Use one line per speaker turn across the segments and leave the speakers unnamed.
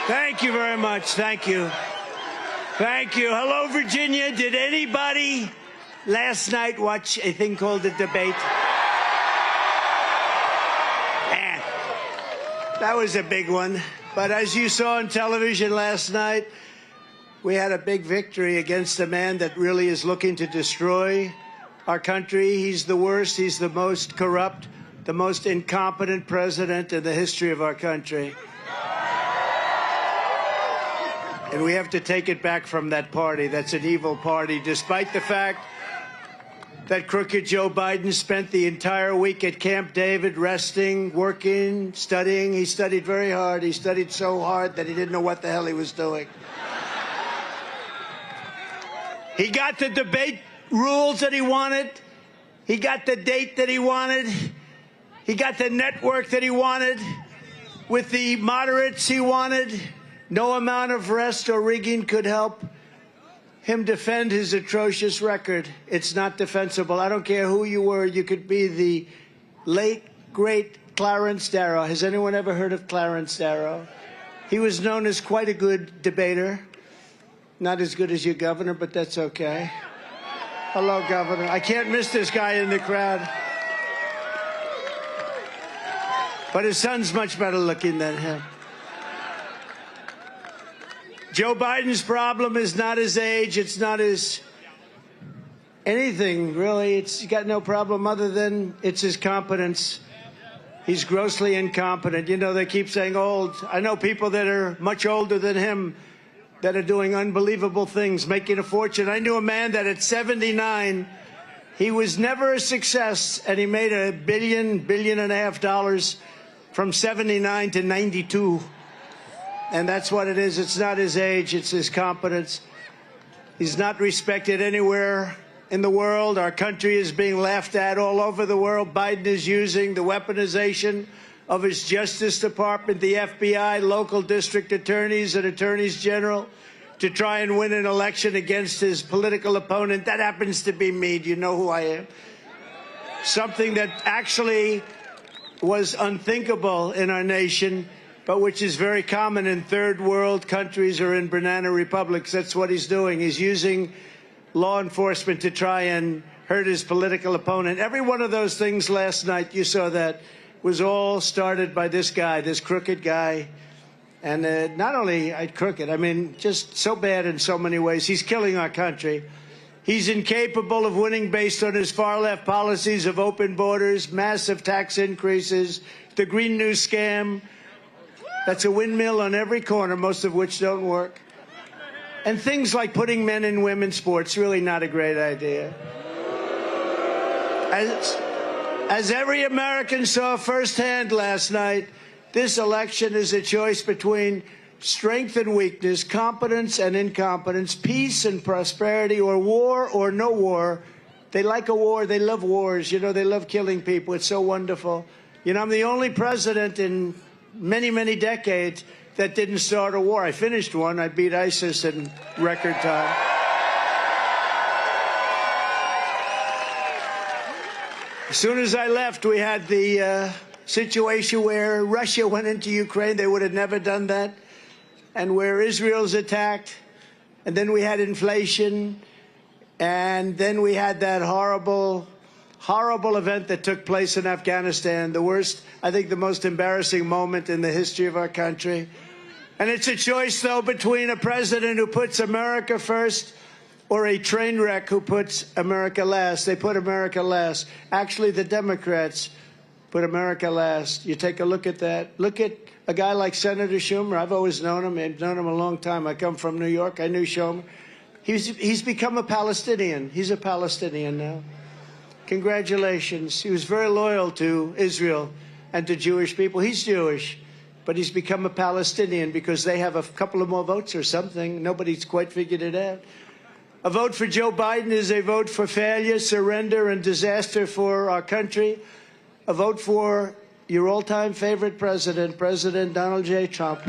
Thank you very much. Thank you. Thank you. Hello, Virginia. Did anybody last night watch a thing called The Debate? Man, that was a big one. But as you saw on television last night, we had a big victory against a man that really is looking to destroy our country. He's the worst. He's the most corrupt, the most incompetent president in the history of our country. And we have to take it back from that party. That's an evil party, despite the fact that crooked Joe Biden spent the entire week at Camp David resting, working, studying. He studied very hard. He studied so hard that he didn't know what the hell he was doing. He got the debate rules that he wanted. He got the date that he wanted. He got the network that he wanted with the moderates he wanted. No amount of rest or rigging could help him defend his atrocious record. It's not defensible. I don't care who you were. You could be the late, great Clarence Darrow. Has anyone ever heard of Clarence Darrow? He was known as quite a good debater. Not as good as your governor, but that's okay. Hello, Governor. I can't miss this guy in the crowd. But his son's much better looking than him. Joe Biden's problem is not his age. It's not his anything, really. He's got no problem other than it's his competence. He's grossly incompetent. You know, they keep saying old. I know people that are much older than him that are doing unbelievable things, making a fortune. I knew a man that at 79, he was never a success, and he made $1 billion, $1.5 billion from 79 to 92. And that's what it is. It's not his age. It's his competence. He's not respected anywhere in the world. Our country is being laughed at all over the world. Biden is using the weaponization of his Justice Department, the FBI, local district attorneys and attorneys general to try and win an election against his political opponent. That happens to be me. Do you know who I am? Something that actually was unthinkable in our nation, but which is very common in third world countries or in banana republics. That's what he's doing. He's using law enforcement to try and hurt his political opponent. Every one of those things last night, you saw that, was all started by this guy, this crooked guy. And not only crooked, I mean, just so bad in so many ways. He's killing our country. He's incapable of winning based on his far-left policies of open borders, massive tax increases, the Green New Scam. That's a windmill on every corner, most of which don't work. And things like putting men in women's sports, really not a great idea. As every American saw firsthand last night, this election is a choice between strength and weakness, competence and incompetence, peace and prosperity, or war or no war. They like a war. They love wars. You know, they love killing people. It's so wonderful. You know, I'm the only president in many, many decades that didn't start a war. I finished one. I beat ISIS in record time. As soon as I left, we had the situation where Russia went into Ukraine. They would have never done that. And where Israel's attacked. And then we had inflation. And then we had that horrible event that took place in Afghanistan, the worst, I think the most embarrassing moment in the history of our country. And it's a choice, though, between a president who puts America first or a train wreck who puts America last. They put America last. Actually, the Democrats put America last. You take a look at that. Look at a guy like Senator Schumer. I've always known him. I've known him a long time. I come from New York. I knew Schumer. He's become a Palestinian. He's a Palestinian now. Congratulations. He was very loyal to Israel and to Jewish people. He's Jewish, but he's become a Palestinian because they have a couple of more votes or something. Nobody's quite figured it out. A vote for Joe Biden is a vote for failure, surrender, and disaster for our country. A vote for your all-time favorite president, President Donald J. Trump.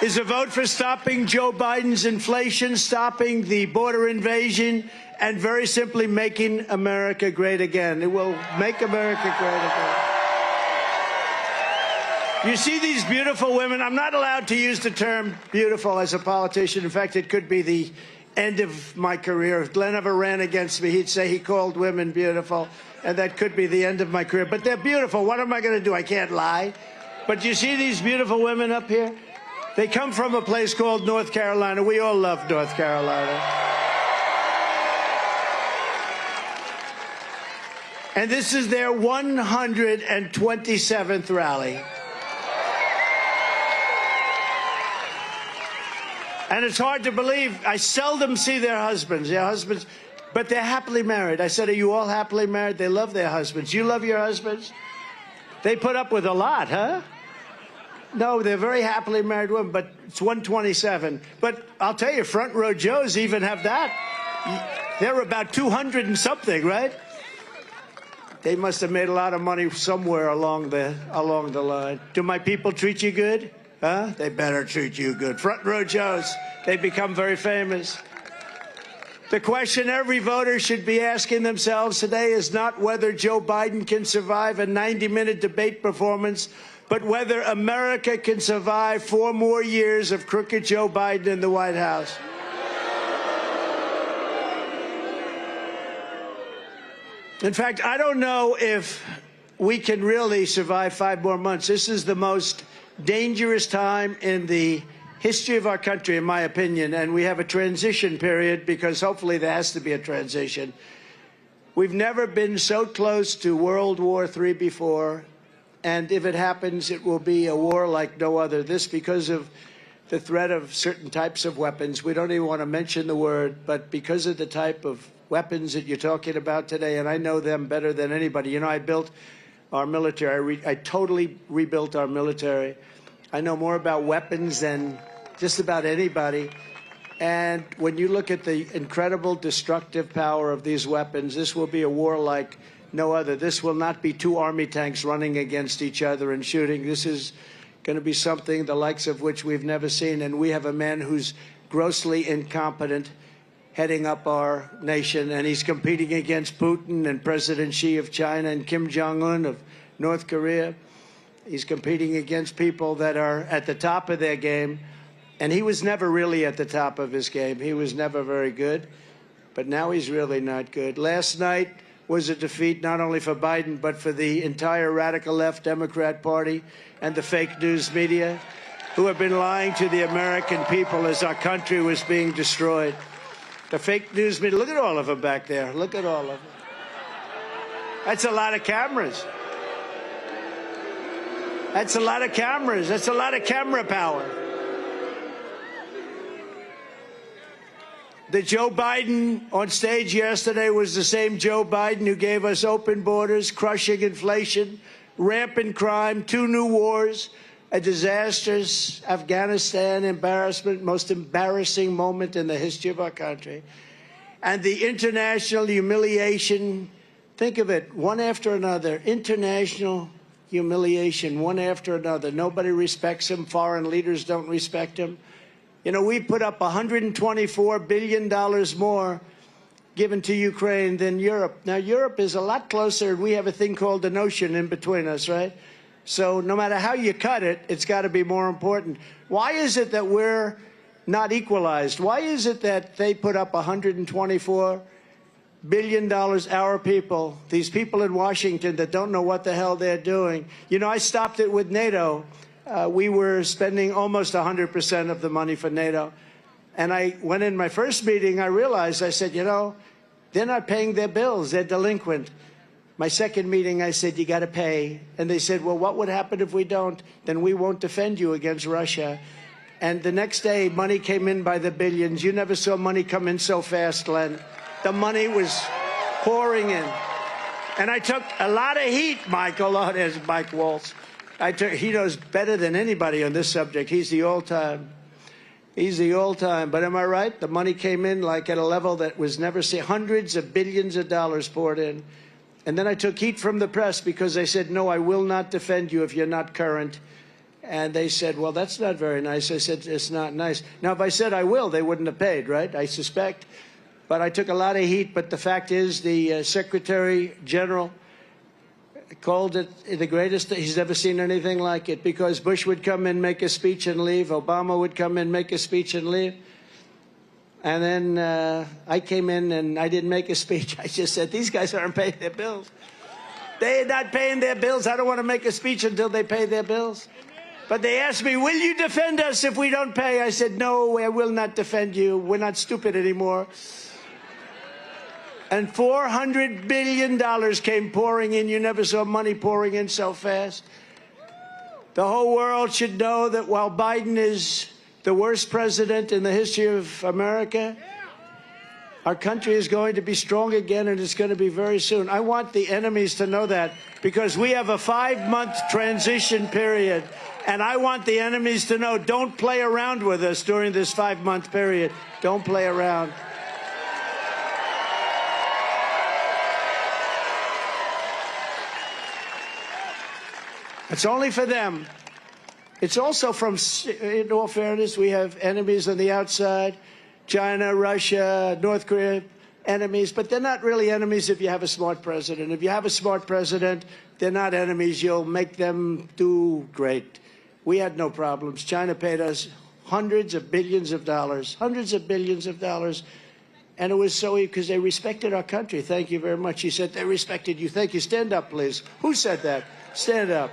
is a vote for stopping Joe Biden's inflation, stopping the border invasion, and very simply making America great again. It will make America great again. You see these beautiful women. I'm not allowed to use the term beautiful as a politician. In fact, it could be the end of my career. If Glenn ever ran against me, he'd say he called women beautiful, and that could be the end of my career. But they're beautiful. What am I going to do? I can't lie. But you see these beautiful women up here? They come from a place called North Carolina. We all love North Carolina. And this is their 127th rally. And it's hard to believe. I seldom see their husbands, but they're happily married. I said, are you all happily married? They love their husbands. You love your husbands? They put up with a lot, huh? No, they're very happily married women, but it's 127. But I'll tell you, front row Joes even have that. They're about 200 and something, right? They must have made a lot of money somewhere along the line. Do my people treat you good? Huh? They better treat you good. Front row Joes, they become very famous. The question every voter should be asking themselves today is not whether Joe Biden can survive a 90-minute debate performance, but whether America can survive 4 more years of crooked Joe Biden in the White House. In fact, I don't know if we can really survive 5 more months. This is the most dangerous time in the history of our country, in my opinion, and we have a transition period because hopefully there has to be a transition. We've never been so close to World War III before, and if it happens, it will be a war like no other. This because of the threat of certain types of weapons. We don't even want to mention the word, but because of the type of weapons that you're talking about today, and I know them better than anybody. You know, I built our military. I totally rebuilt our military. I know more about weapons than just about anybody. And when you look at the incredible destructive power of these weapons, this will be a war like no other. This will not be 2 army tanks running against each other and shooting. This is going to be something the likes of which we've never seen. And we have a man who's grossly incompetent heading up our nation, and he's competing against Putin and President Xi of China and Kim Jong-un of North Korea. He's competing against people that are at the top of their game, and he was never really at the top of his game. He was never very good, but now he's really not good. Last night was a defeat not only for Biden, but for the entire radical left Democrat Party and the fake news media who have been lying to the American people as our country was being destroyed. The fake news media, look at all of them back there. Look at all of them. That's a lot of cameras. That's a lot of cameras. That's a lot of camera power. The Joe Biden on stage yesterday was the same Joe Biden who gave us open borders, crushing inflation, rampant crime, 2 new wars, a disastrous Afghanistan embarrassment, most embarrassing moment in the history of our country, and the international humiliation. Think of it, one after another, international humiliation, one after another. Nobody respects him. Foreign leaders don't respect him. You know, we put up $124 billion more given to Ukraine than Europe. Now, Europe is a lot closer, and we have a thing called an ocean in between us, right? So no matter how you cut it, it's got to be more important. Why is it that we're not equalized? Why is it that they put up $124 billion, our people, these people in Washington that don't know what the hell they're doing? You know, I stopped it with NATO. We were spending almost 100% of the money for NATO. And I went in my first meeting, I realized, I said, you know, they're not paying their bills. They're delinquent. My second meeting, I said, you got to pay. And they said, well, what would happen if we don't? Then we won't defend you against Russia. And the next day, money came in by the billions. You never saw money come in so fast, Glenn. The money was pouring in. And I took a lot of heat, Michael. Oh, there's Mike Waltz. He knows better than anybody on this subject. He's the all-time. He's the all-time. But am I right? The money came in like at a level that was never seen. Hundreds of billions of dollars poured in. And then I took heat from the press because they said, no, I will not defend you if you're not current. And they said, well, that's not very nice. I said, it's not nice. Now, if I said I will, they wouldn't have paid, right? I suspect. But I took a lot of heat. But the fact is, the Secretary General called it the greatest. He's never seen anything like it, because Bush would come in, make a speech, and leave. Obama would come in, make a speech, and leave. And then I came in, and I didn't make a speech. I just said, these guys aren't paying their bills. They're not paying their bills. I don't want to make a speech until they pay their bills. But they asked me, will you defend us if we don't pay? I said, no, I will not defend you. We're not stupid anymore. And $400 billion came pouring in. You never saw money pouring in so fast. The whole world should know that while Biden is the worst president in the history of America, our country is going to be strong again, and it's going to be very soon. I want the enemies to know that, because we have a 5-month transition period. And I want the enemies to know, don't play around with us during this 5-month period. Don't play around. It's only for them. It's also from, in all fairness, we have enemies on the outside. China, Russia, North Korea, enemies. But they're not really enemies if you have a smart president. If you have a smart president, they're not enemies. You'll make them do great. We had no problems. China paid us hundreds of billions of dollars, and it was so because they respected our country. Thank you very much. He said, they respected you. Thank you. Stand up, please. Who said that? Stand up.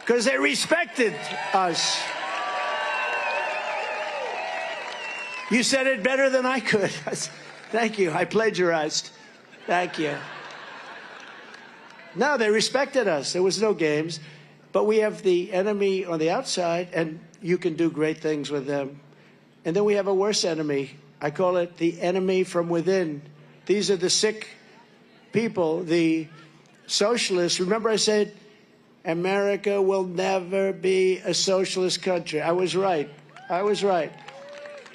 Because they respected us. You said it better than I could. Thank you. I plagiarized. Thank you. No, they respected us. There was no games. But we have the enemy on the outside, and you can do great things with them. And then we have a worse enemy. I call it the enemy from within. These are the sick people, the socialists. Remember I said, America will never be a socialist country. I was right. I was right.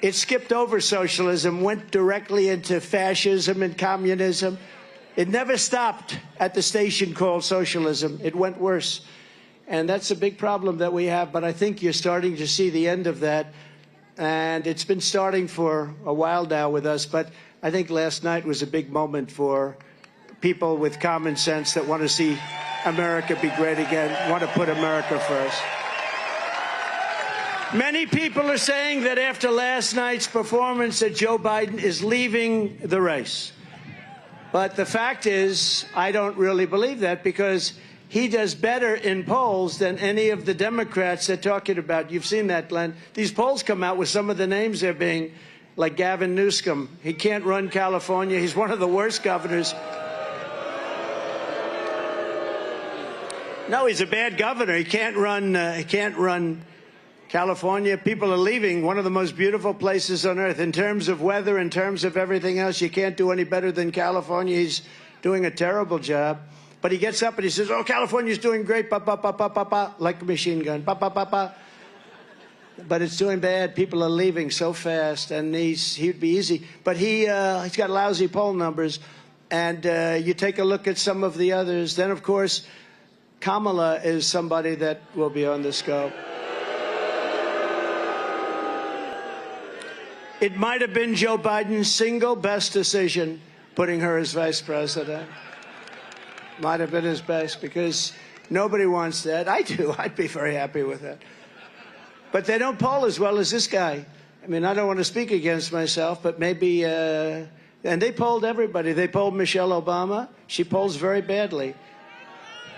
It skipped over socialism, went directly into fascism and communism. It never stopped at the station called socialism. It went worse. And that's a big problem that we have, but I think you're starting to see the end of that. And it's been starting for a while now with us, but I think last night was a big moment for people with common sense that want to see America be great again, want to put America first. Many people are saying that after last night's performance that Joe Biden is leaving the race. But the fact is, I don't really believe that, because he does better in polls than any of the Democrats they're talking about. You've seen that, Glenn. These polls come out with some of the names they're being, like Gavin Newsom. He can't run California. He's one of the worst governors. No, he's a bad governor. He can't run California. People are leaving one of the most beautiful places on earth. In terms of weather, in terms of everything else, you can't do any better than California. He's doing a terrible job. But he gets up and he says, oh, California's doing great, pa, pa, pa, pa, pa, pa, like a machine gun, pa, pa, pa, pa. But it's doing bad. People are leaving so fast, and he'd be easy. But he's got lousy poll numbers. And you take a look at some of the others. Then, of course, Kamala is somebody that will be on the scope. It might have been Joe Biden's single best decision, putting her as vice president. Might have been his best, because nobody wants that. I do. I'd be very happy with that. But they don't poll as well as this guy. I mean, I don't want to speak against myself, but maybe, and they polled everybody. They polled Michelle Obama. She polls very badly.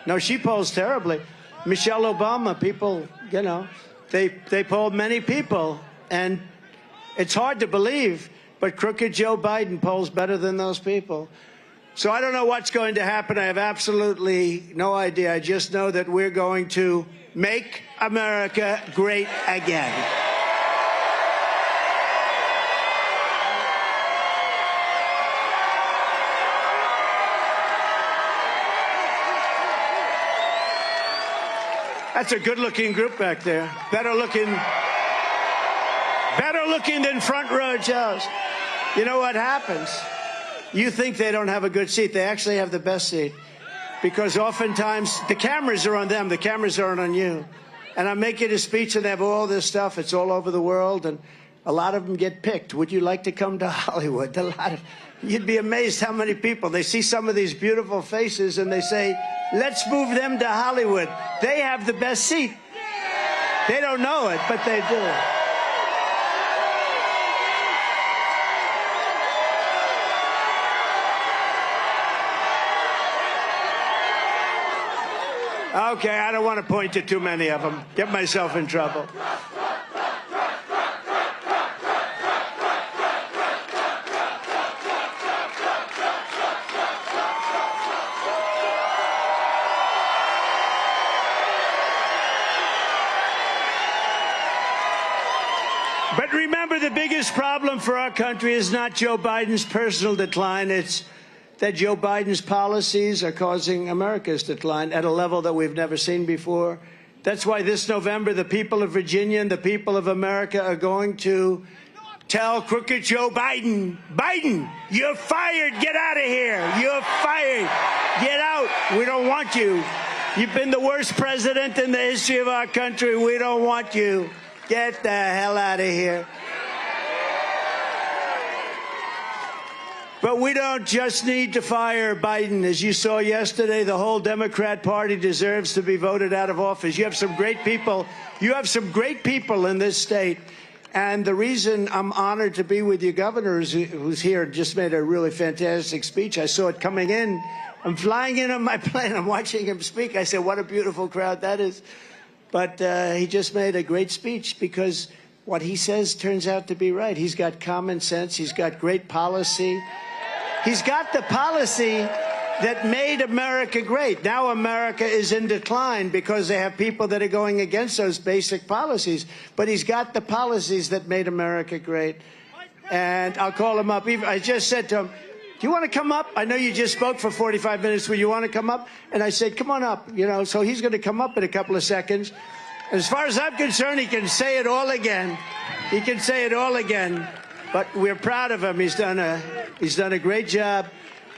No, she polls terribly. Michelle Obama, people, you know, they polled many people, and it's hard to believe, but crooked Joe Biden polls better than those people. So I don't know what's going to happen. I have absolutely no idea. I just know that we're going to make America great again. That's a good-looking group back there. Better looking than front row Joes. You know what happens? You think they don't have a good seat. They actually have the best seat, because oftentimes the cameras are on them. The cameras aren't on you. And I'm making a speech, and they have all this stuff. It's all over the world, and a lot of them get picked. Would you like to come to Hollywood? You'd be amazed how many people. They see some of these beautiful faces, and they say, let's move them to Hollywood. They have the best seat. They don't know it, but they do. Okay, I don't want to point to too many of them. Get myself in trouble. But remember, the biggest problem for our country is not Joe Biden's personal decline. It's that Joe Biden's policies are causing America's decline at a level that we've never seen before. That's why this November, the people of Virginia and the people of America are going to tell crooked Joe Biden, Biden, you're fired. Get out of here. You're fired. Get out. We don't want you. You've been the worst president in the history of our country. We don't want you. Get the hell out of here. But we don't just need to fire Biden. As you saw yesterday, the whole Democrat Party deserves to be voted out of office. You have some great people. You have some great people in this state. And the reason I'm honored to be with you, Governor, who's here, just made a really fantastic speech. I saw it coming in. I'm flying in on my plane. I'm watching him speak. I said, what a beautiful crowd that is. But he just made a great speech because what he says turns out to be right. He's got common sense. He's got great policy. He's got the policy that made America great. Now America is in decline because they have people that are going against those basic policies. But he's got the policies that made America great. And I'll call him up. I just said to him, do you want to come up? I know you just spoke for 45 minutes. Will you want to come up? And I said, come on up. You know, so he's going to come up in a couple of seconds. As far as I'm concerned, he can say it all again. He can say it all again. But we're proud of him. He's done a great job.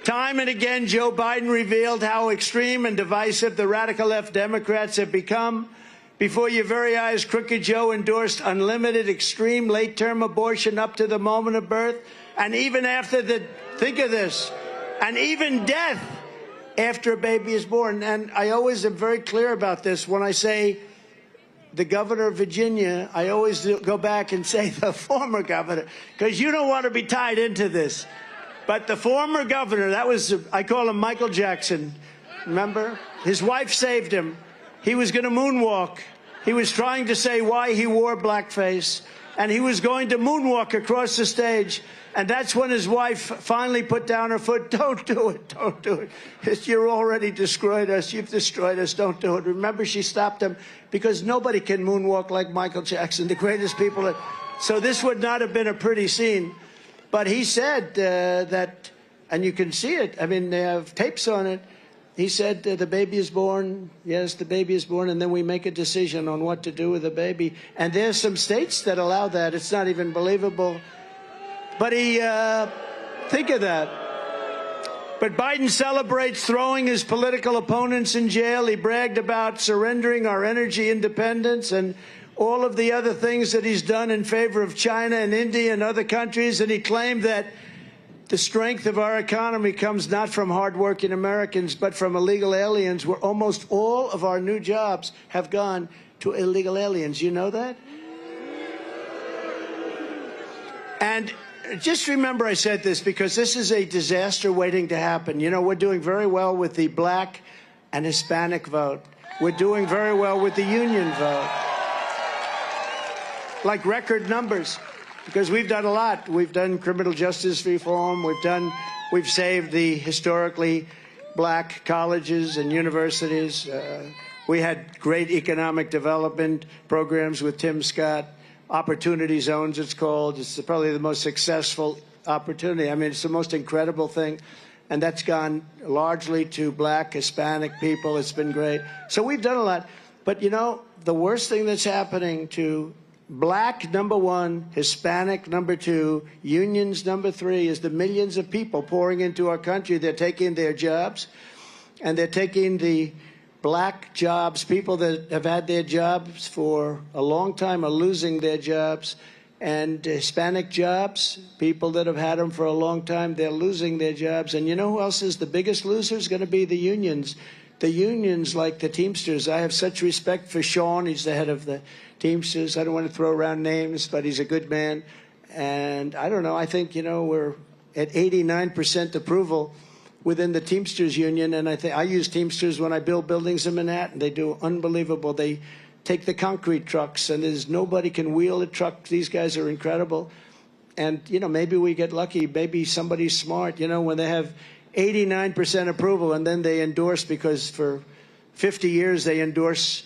Time and again, Joe Biden revealed how extreme and divisive the radical left Democrats have become. Before your very eyes, Crooked Joe endorsed unlimited, extreme, late-term abortion up to the moment of birth, and even after think of this, and even death after a baby is born. And I always am very clear about this. When I say the governor of Virginia, I always go back and say the former governor, because you don't want to be tied into this. But the former governor, I call him Michael Jackson, remember? His wife saved him. He was going to moonwalk. He was trying to say why he wore blackface, and he was going to moonwalk across the stage. And that's when his wife finally put down her foot. Don't do it. Don't do it. You're already destroyed us. You've destroyed us. Don't do it. Remember, she stopped him because nobody can moonwalk like Michael Jackson, the greatest people. So this would not have been a pretty scene. But he said that, and you can see it. I mean, they have tapes on it. He said the baby is born. Yes, the baby is born, and then we make a decision on what to do with the baby. And there's some states that allow that. It's not even believable. But think of that. But Biden celebrates throwing his political opponents in jail. He bragged about surrendering our energy independence and all of the other things that he's done in favor of China and India and other countries. And he claimed that the strength of our economy comes not from hardworking Americans, but from illegal aliens, where almost all of our new jobs have gone to illegal aliens. You know that? And just remember I said this because this is a disaster waiting to happen. You know, we're doing very well with the black and Hispanic vote. We're doing very well with the union vote. Like record numbers, because we've done a lot. We've done criminal justice reform. We've saved the historically black colleges and universities. We had great economic development programs with Tim Scott. Opportunity zones, it's called. It's probably the most successful opportunity. I mean, it's the most incredible thing. And that's gone largely to black, Hispanic people. It's been great. So we've done a lot. But, you know, the worst thing that's happening to black, number one, Hispanic, number two, unions, number three, is the millions of people pouring into our country. They're taking their jobs, and they're taking the black jobs, people that have had their jobs for a long time are losing their jobs. And Hispanic jobs, people that have had them for a long time, they're losing their jobs. And you know who else is the biggest loser? Is going to be the unions. The unions, like the Teamsters. I have such respect for Sean. He's the head of the Teamsters. I don't want to throw around names, but he's a good man. And I don't know, I think, you know, we're at 89% approval within the Teamsters union. And I use Teamsters when I build buildings in Manhattan. They do unbelievable. They take the concrete trucks, and there's nobody can wheel a truck. These guys are incredible. And, you know, maybe we get lucky. Maybe somebody's smart, you know, when they have 89% approval and then they endorse, because for 50 years they endorse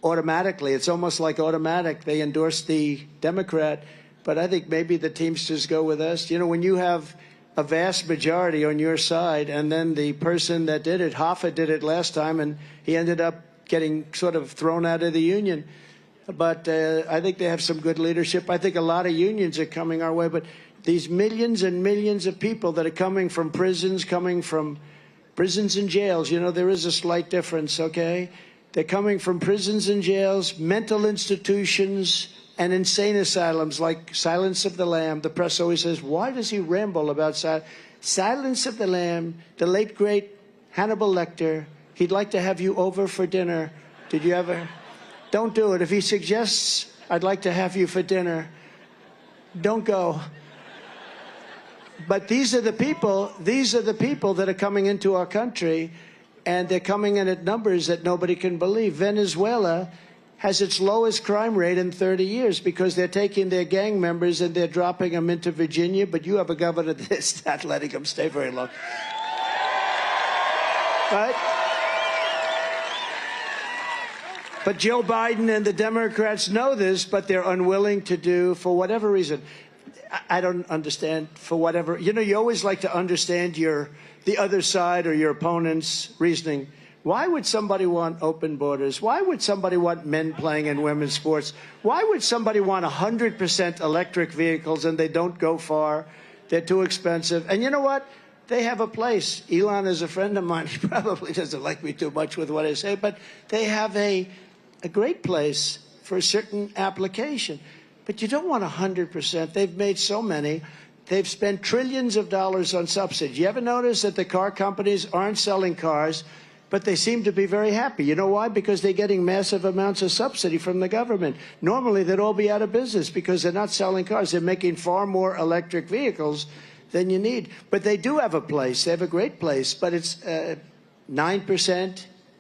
automatically. It's almost like automatic. They endorse the Democrat. But I think maybe the Teamsters go with us. You know, when you have a vast majority on your side, and then the person that did it, Hoffa did it last time, and he ended up getting sort of thrown out of the union. But I think they have some good leadership. I think a lot of unions are coming our way. But these millions and millions of people that are coming from prisons and jails, you know, there is a slight difference, okay? They're coming from prisons and jails, mental institutions, and insane asylums like Silence of the Lamb. The press always says, why does he ramble about Silence of the Lamb? The late, great Hannibal Lecter, he'd like to have you over for dinner. Did you ever? Don't do it. If he suggests, I'd like to have you for dinner, don't go. But these are the people that are coming into our country, and they're coming in at numbers that nobody can believe. Venezuela has its lowest crime rate in 30 years because they're taking their gang members and they're dropping them into Virginia, but you have a governor that's not letting them stay very long. Right? But Joe Biden and the Democrats know this, but they're unwilling to do, for whatever reason. I don't understand, for whatever. You know, you always like to understand the other side or your opponent's reasoning. Why would somebody want open borders? Why would somebody want men playing in women's sports? Why would somebody want 100% electric vehicles and they don't go far? They're too expensive. And you know what? They have a place. Elon is a friend of mine. He probably doesn't like me too much with what I say, but they have a great place for a certain application. But you don't want 100%. They've made so many. They've spent trillions of dollars on subsidies. You ever notice that the car companies aren't selling cars, but they seem to be very happy? You know why? Because they're getting massive amounts of subsidy from the government. Normally, they'd all be out of business because they're not selling cars. They're making far more electric vehicles than you need. But they do have a place. They have a great place. But it's 9%, 7%,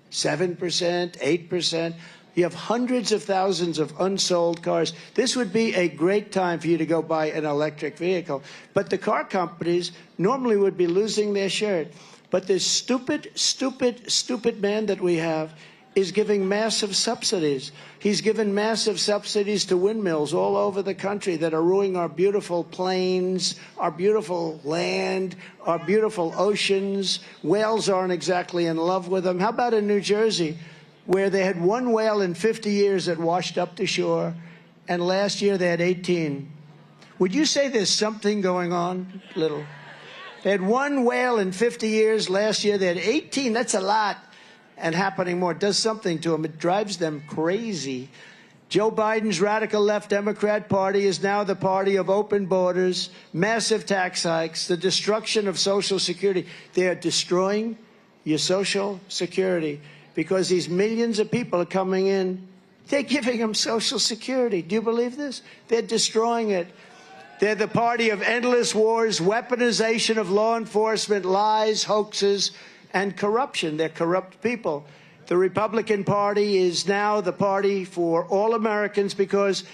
8%. You have hundreds of thousands of unsold cars. This would be a great time for you to go buy an electric vehicle. But the car companies normally would be losing their shirt. But this stupid, stupid, stupid man that we have is giving massive subsidies. He's given massive subsidies to windmills all over the country that are ruining our beautiful plains, our beautiful land, our beautiful oceans. Whales aren't exactly in love with them. How about in New Jersey, where they had one whale in 50 years that washed up to shore, and last year they had 18. Would you say there's something going on? Little. They had one whale in 50 years. Last year they had 18. That's a lot. And happening more. It does something to them. It drives them crazy. Joe Biden's radical left Democrat Party is now the party of open borders, massive tax hikes, the destruction of Social Security. They are destroying your Social Security because these millions of people are coming in. They're giving them Social Security. Do you believe this? They're destroying it. They're the party of endless wars, weaponization of law enforcement, lies, hoaxes, and corruption. They're corrupt people. The Republican Party is now the party for all Americans because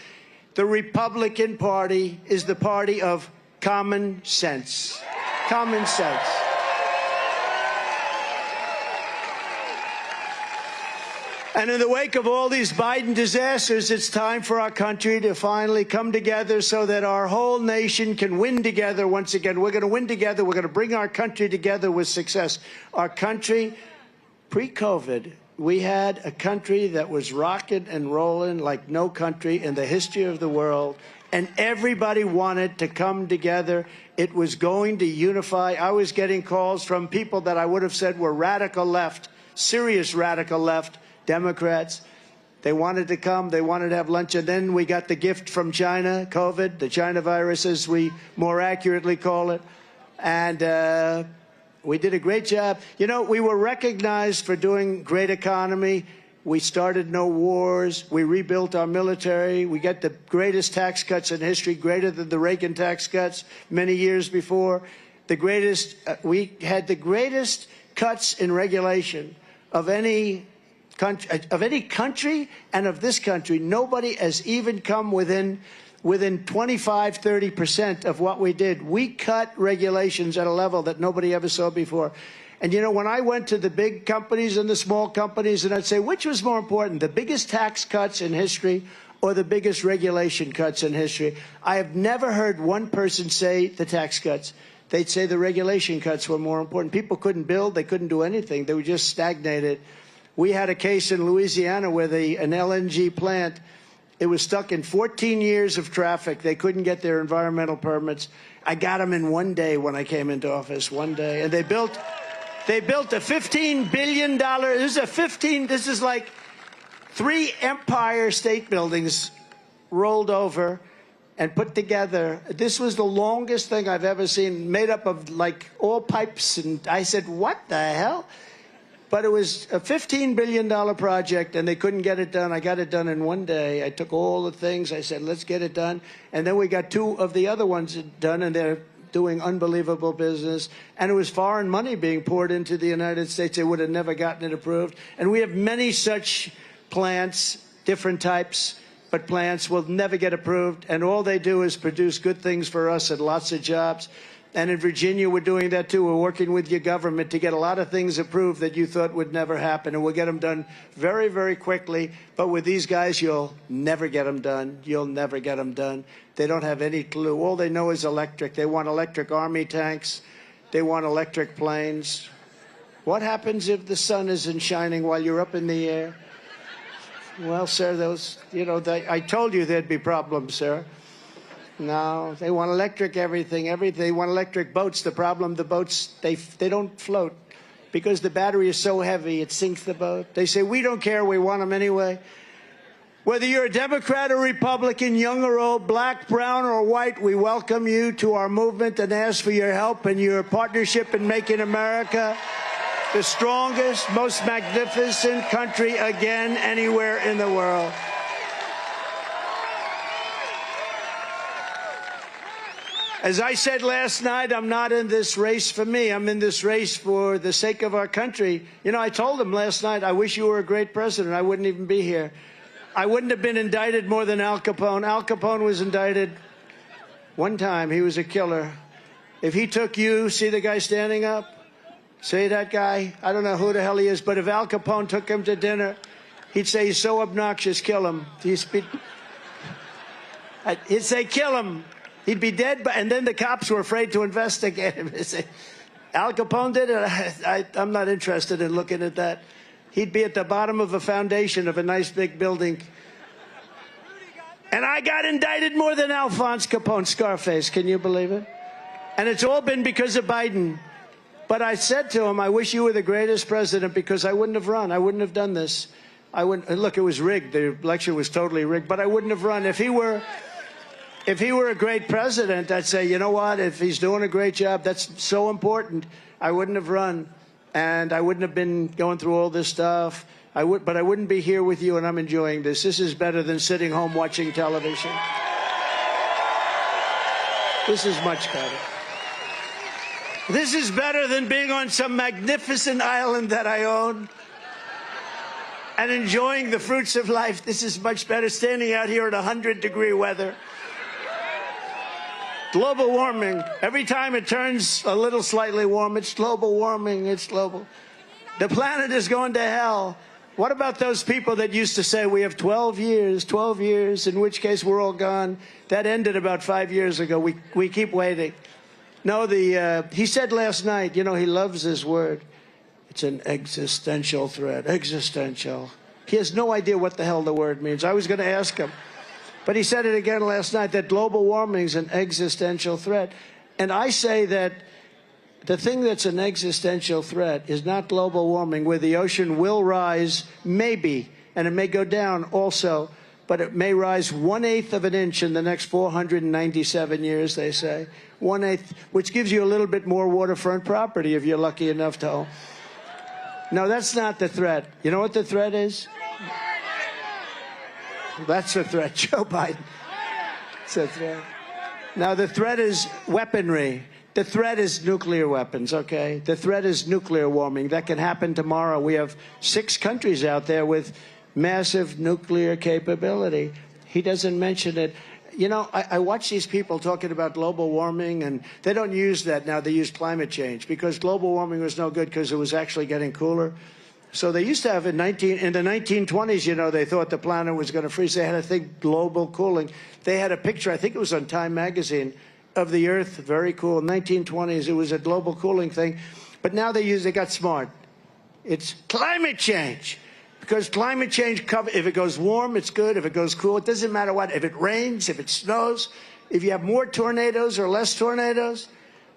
the Republican Party is the party of common sense. Common sense. And in the wake of all these Biden disasters, it's time for our country to finally come together so that our whole nation can win together once again. We're going to win together. We're going to bring our country together with success. Our country, pre-COVID, we had a country that was rocking and rolling like no country in the history of the world. And everybody wanted to come together. It was going to unify. I was getting calls from people that I would have said were radical left serious radical left Democrats. They wanted to come. They wanted to have lunch. And then we got the gift from China, COVID, the China virus, as we more accurately call it. And we did a great job. You know, we were recognized for doing great economy. We started no wars. We rebuilt our military. We got the greatest tax cuts in history, greater than the Reagan tax cuts many years before. The greatest, we had the greatest cuts in regulation of any country and of this country. Nobody has even come within 25, 30% of what we did. We cut regulations at a level that nobody ever saw before. And, you know, when I went to the big companies and the small companies, and I'd say, which was more important, the biggest tax cuts in history or the biggest regulation cuts in history? I have never heard one person say the tax cuts. They'd say the regulation cuts were more important. People couldn't build. They couldn't do anything. They were just stagnated. We had a case in Louisiana where an LNG plant, it was stuck in 14 years of traffic. They couldn't get their environmental permits. I got them in one day when I came into office, one day. And they built a $15 billion, this is like 3 Empire State Buildings rolled over and put together. This was the longest thing I've ever seen, made up of like all pipes. And I said, what the hell? But it was a $15 billion project, and they couldn't get it done. I got it done in one day. I took all the things. I said, let's get it done. And then we got 2 of the other ones done, and they're doing unbelievable business. And it was foreign money being poured into the United States. They would have never gotten it approved. And we have many such plants, different types, but plants will never get approved. And all they do is produce good things for us and lots of jobs. And in Virginia, we're doing that, too. We're working with your government to get a lot of things approved that you thought would never happen. And we'll get them done very, very quickly. But with these guys, you'll never get them done. You'll never get them done. They don't have any clue. All they know is electric. They want electric army tanks. They want electric planes. What happens if the sun isn't shining while you're up in the air? Well, sir, I told you there'd be problems, sir. No, they want electric everything. They want electric boats. The problem, the boats, they don't float because the battery is so heavy, it sinks the boat. They say, we don't care, we want them anyway. Whether you're a Democrat or Republican, young or old, black, brown, or white, we welcome you to our movement and ask for your help and your partnership in making America the strongest, most magnificent country again anywhere in the world. As I said last night, I'm not in this race for me. I'm in this race for the sake of our country. You know, I told him last night, I wish you were a great president. I wouldn't even be here. I wouldn't have been indicted more than Al Capone. Al Capone was indicted one time. He was a killer. If he took you, see the guy standing up? See that guy? I don't know who the hell he is, but if Al Capone took him to dinner, he'd say, he's so obnoxious, kill him. He'd say, kill him. He'd be dead, and then the cops were afraid to investigate him. Al Capone did it? I'm not interested in looking at that. He'd be at the bottom of a foundation of a nice big building. And I got indicted more than Alphonse Capone, Scarface. Can you believe it? And it's all been because of Biden. But I said to him, I wish you were the greatest president because I wouldn't have run. I wouldn't have done this. I wouldn't. Look, it was rigged. The election was totally rigged, but I wouldn't have run. If he were a great president, I'd say, you know what, if he's doing a great job, that's so important, I wouldn't have run. And I wouldn't have been going through all this stuff. But I wouldn't be here with you, and I'm enjoying this. This is better than sitting home watching television. This is much better. This is better than being on some magnificent island that I own and enjoying the fruits of life. This is much better standing out here in 100-degree weather. Global warming. Every time it turns a little slightly warm, it's global warming. It's global. The planet is going to hell. What about those people that used to say we have 12 years, in which case we're all gone? That ended about 5 years ago. We keep waiting. No, he said last night, you know, he loves this word. It's an existential threat. Existential. He has no idea what the hell the word means. I was going to ask him. But he said it again last night, that global warming is an existential threat. And I say that the thing that's an existential threat is not global warming, where the ocean will rise, maybe, and it may go down also, but it may rise 1/8 of an inch in the next 497 years, they say. 1/8, which gives you a little bit more waterfront property if you're lucky enough to own. No, that's not the threat. You know what the threat is? That's the threat, Joe Biden. It's a threat. Now, the threat is weaponry. The threat is nuclear weapons, okay? The threat is nuclear warming. That can happen tomorrow. We have 6 countries out there with massive nuclear capability. He doesn't mention it. You know, I watch these people talking about global warming, and they don't use that now. They use climate change, because global warming was no good because it was actually getting cooler. So they used to have in the 1920s, you know, they thought the planet was going to freeze. They had a thing, global cooling. They had a picture, I think it was on Time magazine, of the Earth, very cool. 1920s, it was a global cooling thing. But now they got smart. It's climate change. Because climate change, if it goes warm, it's good. If it goes cool, it doesn't matter what. If it rains, if it snows, if you have more tornadoes or less tornadoes.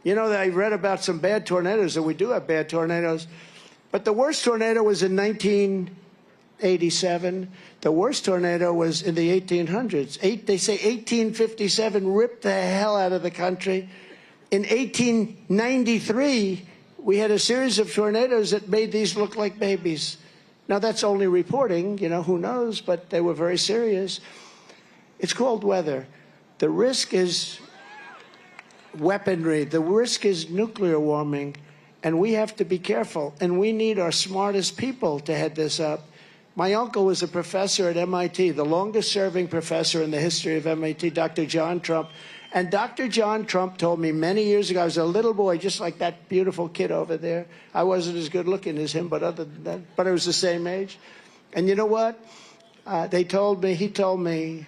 You know, I read about some bad tornadoes, and we do have bad tornadoes. But the worst tornado was in 1987. The worst tornado was in the 1800s. They say 1857 ripped the hell out of the country. In 1893, we had a series of tornadoes that made these look like babies. Now, that's only reporting, you know, who knows, but they were very serious. It's called weather. The risk is weaponry. The risk is nuclear warming, and we have to be careful, and we need our smartest people to head this up. My uncle was a professor at MIT, the longest-serving professor in the history of MIT, Dr. John Trump. And Dr. John Trump told me many years ago, I was a little boy, just like that beautiful kid over there. I wasn't as good looking as him, but other than that, but I was the same age. And you know what? He told me,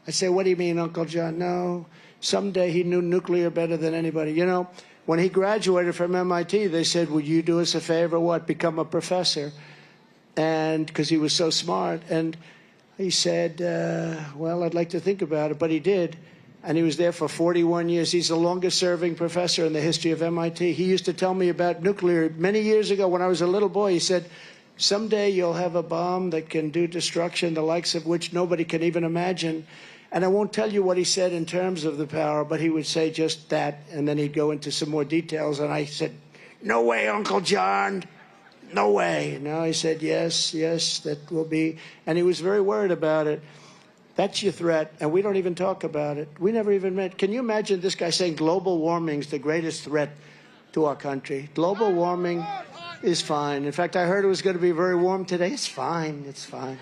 I say, what do you mean, Uncle John? No, someday he knew nuclear better than anybody. You know, when he graduated from MIT, they said, would you do us a favor? What? Become a professor. And because he was so smart. And he said, well, I'd like to think about it. But he did. And he was there for 41 years. He's the longest-serving professor in the history of MIT. He used to tell me about nuclear many years ago when I was a little boy. He said, someday you'll have a bomb that can do destruction, the likes of which nobody can even imagine. And I won't tell you what he said in terms of the power, but he would say just that, and then he'd go into some more details. And I said, no way, Uncle John. No way. No, he said, yes, that will be. And he was very worried about it. That's your threat, and we don't even talk about it. We never even met. Can you imagine this guy saying global warming is the greatest threat to our country? Global warming is fine. In fact, I heard it was going to be very warm today. It's fine. It's fine.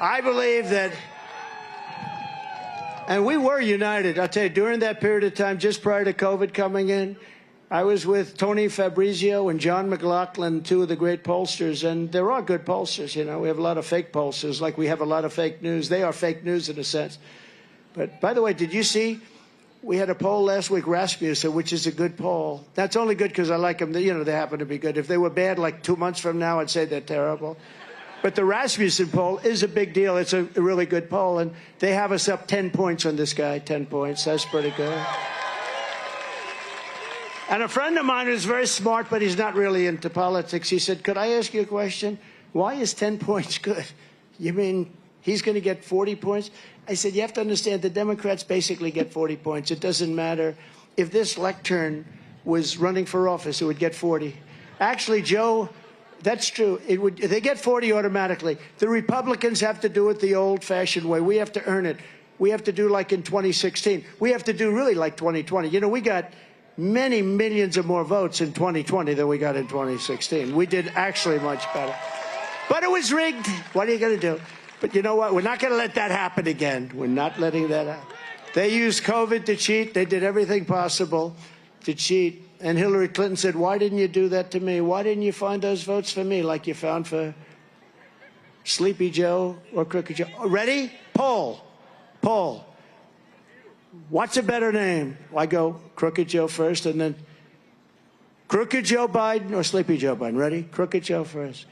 I believe that, and we were united. I'll tell you, during that period of time, just prior to COVID coming in, I was with Tony Fabrizio and John McLaughlin, 2 of the great pollsters, and there are good pollsters, you know. We have a lot of fake pollsters, like we have a lot of fake news. They are fake news in a sense. But, by the way, did you see, we had a poll last week, Rasmussen, which is a good poll. That's only good because I like them. You know, they happen to be good. If they were bad, like 2 months from now, I'd say they're terrible. But the Rasmussen poll is a big deal. It's a really good poll, and they have us up 10 points on this guy, 10 points. That's pretty good. And a friend of mine who's very smart, but he's not really into politics, he said, could I ask you a question? Why is 10 points good? You mean he's going to get 40 points? I said, you have to understand, the Democrats basically get 40 points. It doesn't matter. If this lectern was running for office, it would get 40. Actually, Joe, that's true. They get 40 automatically. The Republicans have to do it the old-fashioned way. We have to earn it. We have to do like in 2016. We have to do really like 2020. You know, we got many millions of more votes in 2020 than we got in 2016. We did actually much better. But it was rigged. What are you going to do? But you know what? We're not going to let that happen again. We're not letting that happen. They used COVID to cheat. They did everything possible to cheat. And Hillary Clinton said, why didn't you do that to me? Why didn't you find those votes for me like you found for Sleepy Joe or Crooked Joe? Ready? Poll. What's a better name? I go Crooked Joe first, and then Crooked Joe Biden or Sleepy Joe Biden. Ready? Crooked Joe first.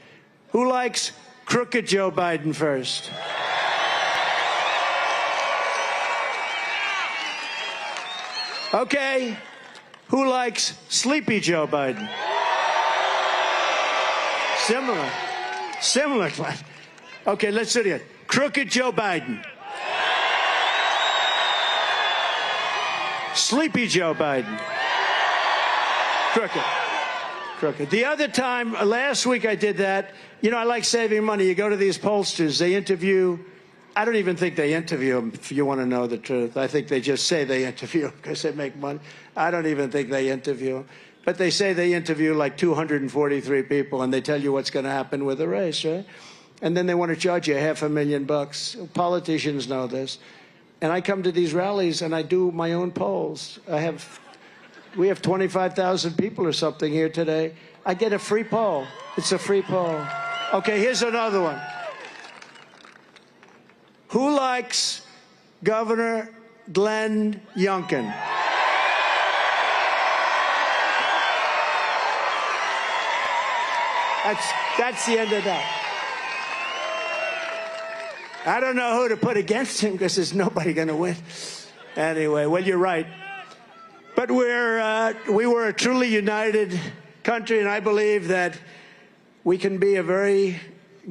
Who likes Crooked Joe Biden first? Okay. Who likes Sleepy Joe Biden? Similar. Similar. Okay, let's do it again. Crooked Joe Biden. Sleepy Joe Biden. Crooked. Crooked. The other time, last week I did that. You know, I like saving money. You go to these pollsters, they interview. I don't even think they interview them, if you want to know the truth. I think they just say they interview because they make money. I don't even think they interview them. But they say they interview like 243 people, and they tell you what's going to happen with the race, right? And then they want to charge you $500,000. Politicians know this. And I come to these rallies, and I do my own polls. We have 25,000 people or something here today. I get a free poll. It's a free poll. Okay, here's another one. Who likes Governor Glenn Youngkin? That's the end of that. I don't know who to put against him because there's nobody going to win. Anyway, well, you're right. But we were a truly united country, and I believe that we can be a very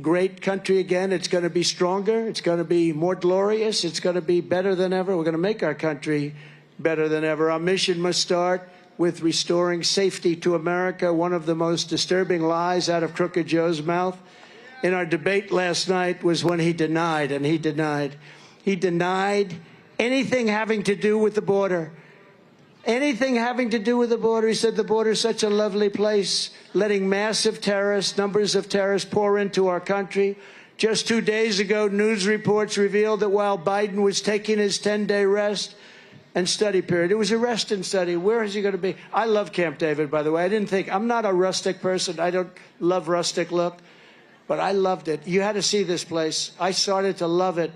great country again. It's going to be stronger. It's going to be more glorious. It's going to be better than ever. We're going to make our country better than ever. Our mission must start with restoring safety to America, one of the most disturbing lies out of Crooked Joe's mouth. In our debate last night was when he denied anything having to do with the border. Anything having to do with the border. He said the border is such a lovely place, letting massive numbers of terrorists pour into our country. Just 2 days ago, news reports revealed that while Biden was taking his 10-day rest and study period, it was a rest and study. Where is he going to be? I love Camp David, by the way. I'm not a rustic person. I don't love rustic look, but I loved it. You had to see this place. I started to love it.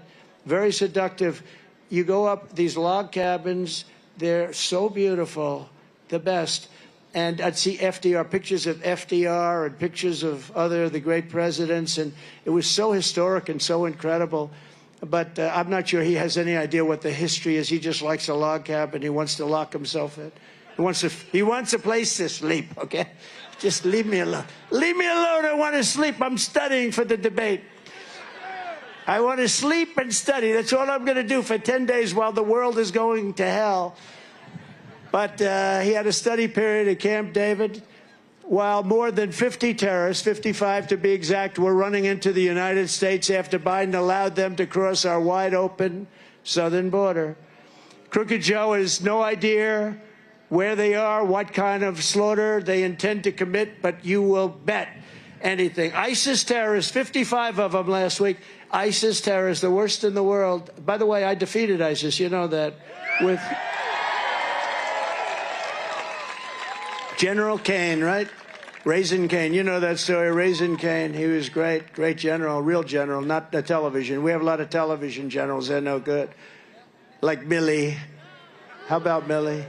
Very seductive. You go up these log cabins. They're so beautiful, the best. And I'd see FDR, pictures of FDR and pictures of the great presidents. And it was so historic and so incredible. But I'm not sure he has any idea what the history is. He just likes a log cabin. He wants to lock himself in. He wants a place to sleep, okay? Just leave me alone. Leave me alone. I want to sleep. I'm studying for the debate. I want to sleep and study. That's all I'm going to do for 10 days while the world is going to hell. But he had a study period at Camp David while more than 50 terrorists, 55 to be exact, were running into the United States after Biden allowed them to cross our wide-open southern border. Crooked Joe has no idea where they are, what kind of slaughter they intend to commit, but you will bet anything. ISIS terrorists, 55 of them last week. ISIS terrorists, the worst in the world. By the way, I defeated ISIS, you know that, with General Cain, right? Raisin Cain, you know that story, Raisin Cain. He was great, great general, real general, not the television. We have a lot of television generals, they're no good. Like Milley. How about Milley?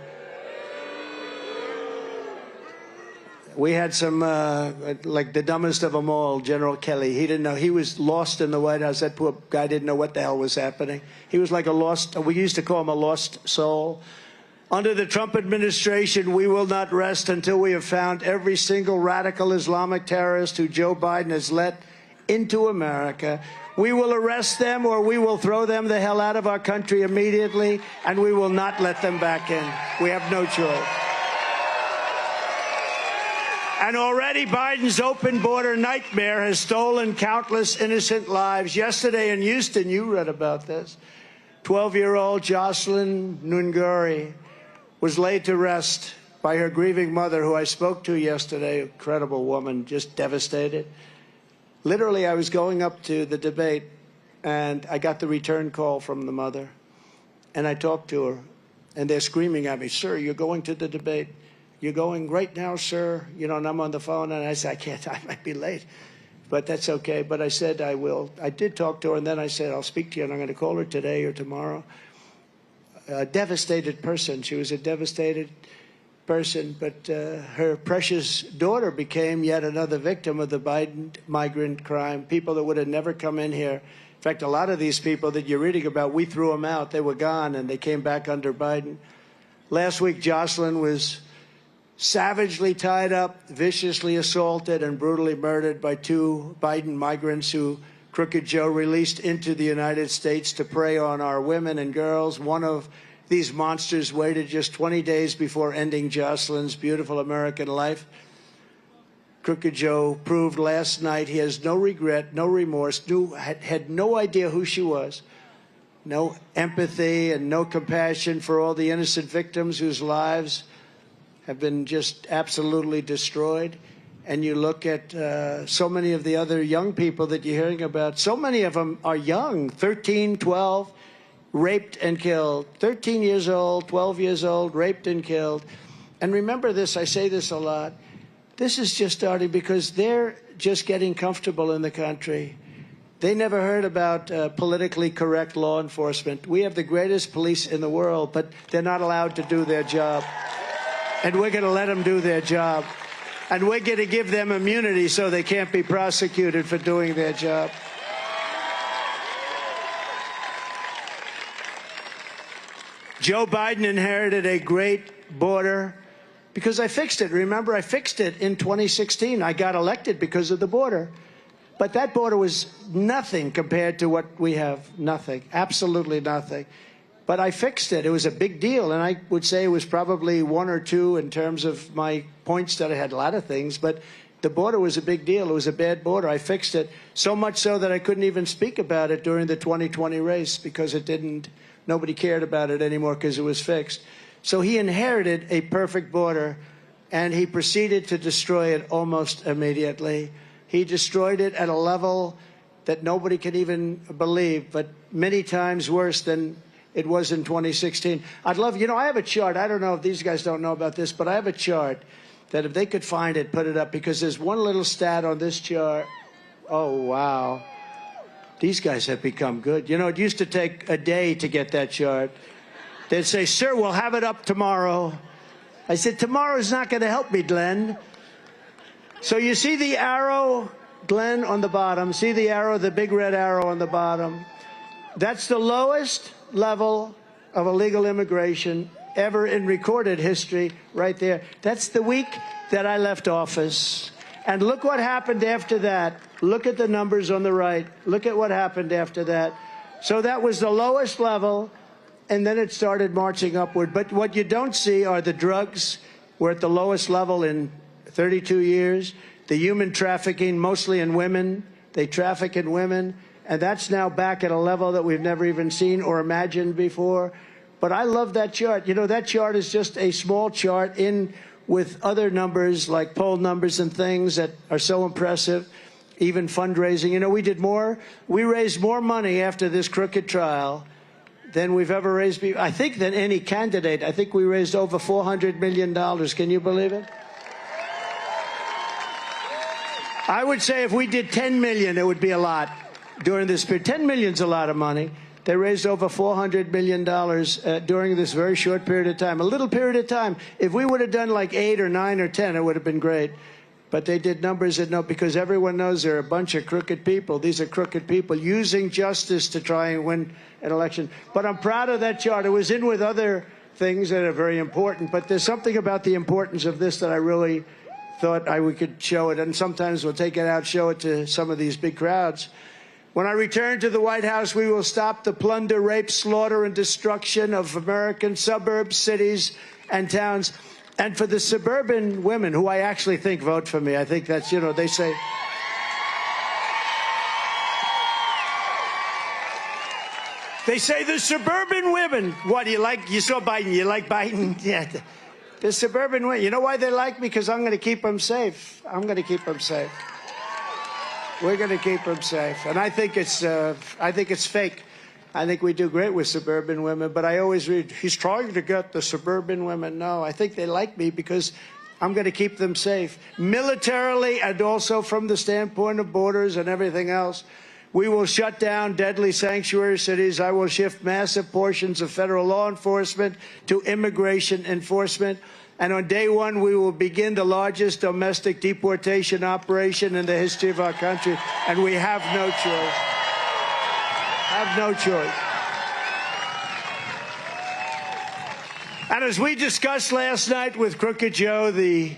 We had some, like the dumbest of them all, General Kelly. He didn't know. He was lost in the White House. That poor guy didn't know what the hell was happening. He was like a lost, we used to call him a lost soul. Under the Trump administration, we will not rest until we have found every single radical Islamic terrorist who Joe Biden has let into America. We will arrest them or we will throw them the hell out of our country immediately, and we will not let them back in. We have no choice. And already Biden's open border nightmare has stolen countless innocent lives. Yesterday in Houston, you read about this, 12-year-old Jocelyn Nunguri was laid to rest by her grieving mother, who I spoke to yesterday, incredible woman, just devastated. Literally, I was going up to the debate, and I got the return call from the mother, and I talked to her, and they're screaming at me, "Sir, you're going to the debate. You're going right now, sir." You know, and I'm on the phone, and I said, "I can't, I might be late." But that's okay. But I said I will. I did talk to her, and then I said, "I'll speak to you, and I'm going to call her today or tomorrow." A devastated person. She was a devastated person, but her precious daughter became yet another victim of the Biden migrant crime. People that would have never come in here. In fact, a lot of these people that you're reading about, we threw them out. They were gone, and they came back under Biden. Last week, Jocelyn was savagely tied up, viciously assaulted, and brutally murdered by 2 Biden migrants who Crooked Joe released into the United States to prey on our women and girls. One of these monsters waited just 20 days before ending Jocelyn's beautiful American life. Crooked Joe proved last night he has no regret, no remorse, had no idea who she was, no empathy and no compassion for all the innocent victims whose lives have been just absolutely destroyed. And you look at so many of the other young people that you're hearing about, so many of them are young, 13, 12, raped and killed. 13 years old, 12 years old, raped and killed. And remember this, I say this a lot, this is just starting because they're just getting comfortable in the country. They never heard about politically correct law enforcement. We have the greatest police in the world, but they're not allowed to do their job. And we're going to let them do their job. And we're going to give them immunity so they can't be prosecuted for doing their job. Joe Biden inherited a great border because I fixed it. Remember, I fixed it in 2016. I got elected because of the border. But that border was nothing compared to what we have. Nothing. Absolutely nothing. But I fixed it. It was a big deal. And I would say it was probably 1 or 2 in terms of my points that I had a lot of things. But the border was a big deal. It was a bad border. I fixed it. So much so that I couldn't even speak about it during the 2020 race because it didn't, nobody cared about it anymore because it was fixed. So he inherited a perfect border and he proceeded to destroy it almost immediately. He destroyed it at a level that nobody can even believe, but many times worse than it was in 2016. I'd love, you know, I have a chart. I don't know if these guys don't know about this, but I have a chart that if they could find it, put it up, because there's one little stat on this chart. Oh, wow. These guys have become good. You know, it used to take a day to get that chart. They'd say, sir, we'll have it up tomorrow. I said, tomorrow's not going to help me, Glenn. So you see the arrow, Glenn, on the bottom. See the arrow, the big red arrow on the bottom. That's the lowest level of illegal immigration ever in recorded history right there. That's the week that I left office. And look what happened after that. Look at the numbers on the right. Look at what happened after that. So that was the lowest level, and then it started marching upward. But what you don't see are the drugs. We're at the lowest level in 32 years. The human trafficking, mostly in women. They traffic in women. And that's now back at a level that we've never even seen or imagined before. But I love that chart. You know, that chart is just a small chart in with other numbers like poll numbers and things that are so impressive, even fundraising. You know, we raised more money after this crooked trial than we've ever raised, I think, than any candidate. I think we raised over $400 million. Can you believe it? I would say if we did 10 million, it would be a lot. During this period, 10 million's a lot of money. They raised over $400 million during this very short period of time. A little period of time. If we would have done like 8 or 9 or 10, it would have been great. But they did numbers that no, because everyone knows they're a bunch of crooked people. These are crooked people using justice to try and win an election. But I'm proud of that chart. It was in with other things that are very important. But there's something about the importance of this that I really thought we could show it. And sometimes we'll take it out, show it to some of these big crowds. When I return to the White House, we will stop the plunder, rape, slaughter, and destruction of American suburbs, cities, and towns. And for the suburban women, who I actually think vote for me, I think that's, you know, they say... They say the suburban women, what, do you like? You saw Biden, you like Biden? Yeah. The suburban women, you know why they like me? Because I'm going to keep them safe. I'm going to keep them safe. We're going to keep them safe. And I think it's fake. I think we do great with suburban women, but I always read, he's trying to get the suburban women. No, I think they like me because I'm going to keep them safe. Militarily and also from the standpoint of borders and everything else. We will shut down deadly sanctuary cities. I will shift massive portions of federal law enforcement to immigration enforcement. And on day one, we will begin the largest domestic deportation operation in the history of our country. And we have no choice. Have no choice. And as we discussed last night with Crooked Joe, the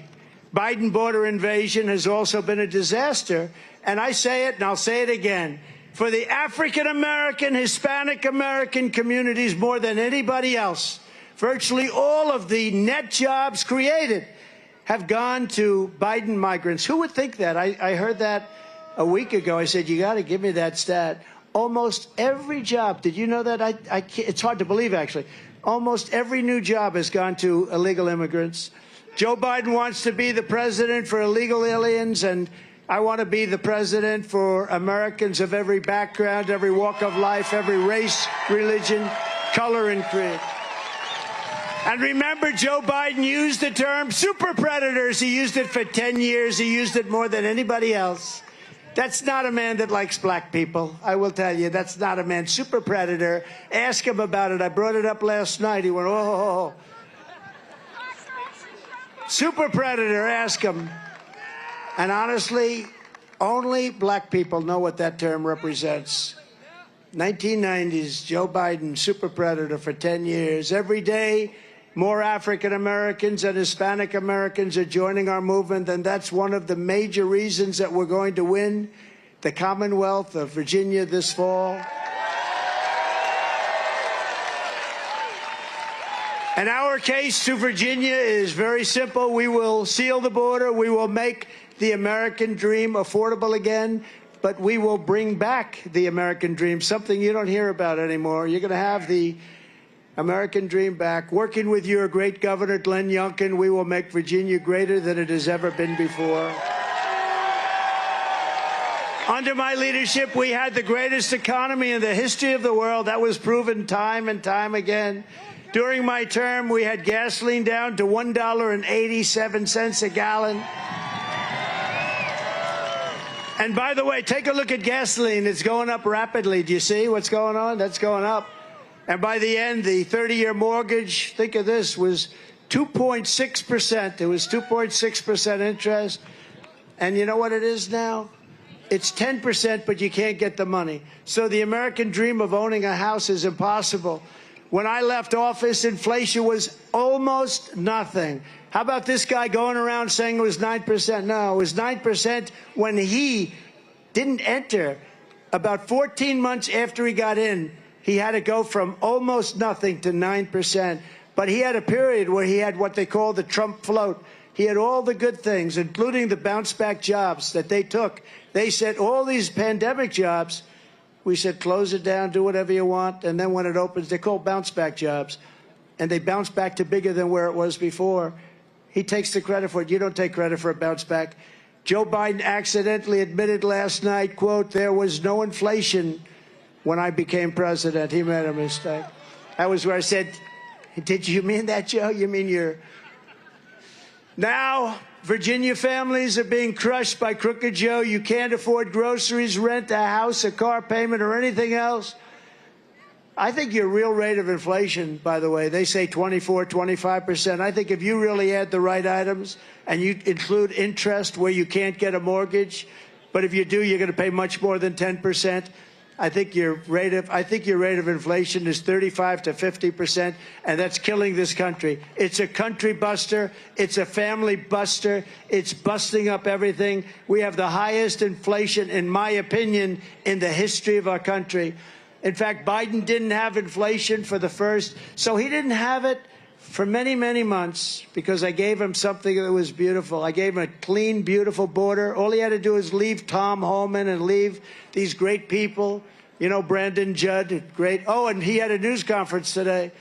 Biden border invasion has also been a disaster. And I say it, and I'll say it again, for the African-American, Hispanic-American communities more than anybody else. Virtually all of the net jobs created have gone to Biden migrants. Who would think that? I heard that a week ago. I said, you got to give me that stat. Almost every job, did you know that? It's hard to believe, actually. Almost every new job has gone to illegal immigrants. Joe Biden wants to be the president for illegal aliens, and I want to be the president for Americans of every background, every walk of life, every race, religion, color, and creed. And remember, Joe Biden used the term super predators. He used it for 10 years. He used it more than anybody else. That's not a man that likes black people. I will tell you, that's not a man. Super predator. Ask him about it. I brought it up last night. He went, oh. Super predator, ask him. And honestly, only black people know what that term represents. 1990s, Joe Biden, super predator for 10 years. Every day, more African Americans and Hispanic Americans are joining our movement, and that's one of the major reasons that we're going to win the Commonwealth of Virginia this fall. And our case to Virginia is very simple. We will seal the border. We will make the American dream affordable again, but we will bring back the American dream, something you don't hear about anymore. You're going to have the American dream back. Working with your great governor, Glenn Youngkin, we will make Virginia greater than it has ever been before. Under my leadership, we had the greatest economy in the history of the world. That was proven time and time again. During my term, we had gasoline down to $1.87 a gallon. And by the way, take a look at gasoline. It's going up rapidly. Do you see what's going on? That's going up. And by the end, the 30-year mortgage, think of this, was 2.6%. It was 2.6% interest. And you know what it is now? It's 10%, but you can't get the money. So the American dream of owning a house is impossible. When I left office, inflation was almost nothing. How about this guy going around saying it was 9%? No, it was 9% when he didn't enter. About 14 months after he got in, he had to go from almost nothing to 9%. But he had a period where he had what they call the Trump float. He had all the good things, including the bounce-back jobs that they took. They said, all these pandemic jobs, we said, close it down, do whatever you want. And then when it opens, they're called bounce-back jobs. And they bounce back to bigger than where it was before. He takes the credit for it. You don't take credit for a bounce-back. Joe Biden accidentally admitted last night, quote, there was no inflation when I became president. He made a mistake. That was where I said, did you mean that, Joe? You mean you're... Now, Virginia families are being crushed by Crooked Joe. You can't afford groceries, rent, a house, a car payment, or anything else. I think your real rate of inflation, by the way, they say 24, 25%. I think if you really add the right items and you include interest where you can't get a mortgage, but if you do, you're going to pay much more than 10%. I think your rate of inflation is 35 to 50%, and that's killing this country. It's a country buster. It's a family buster. It's busting up everything. We have the highest inflation, in my opinion, in the history of our country. In fact, Biden didn't have inflation for the first, so he didn't have it for many, many months because I gave him something that was beautiful. I gave him a clean, beautiful border. All he had to do is leave Tom Homan and leave these great people. You know, Brandon Judd, great. Oh, and he had a news conference today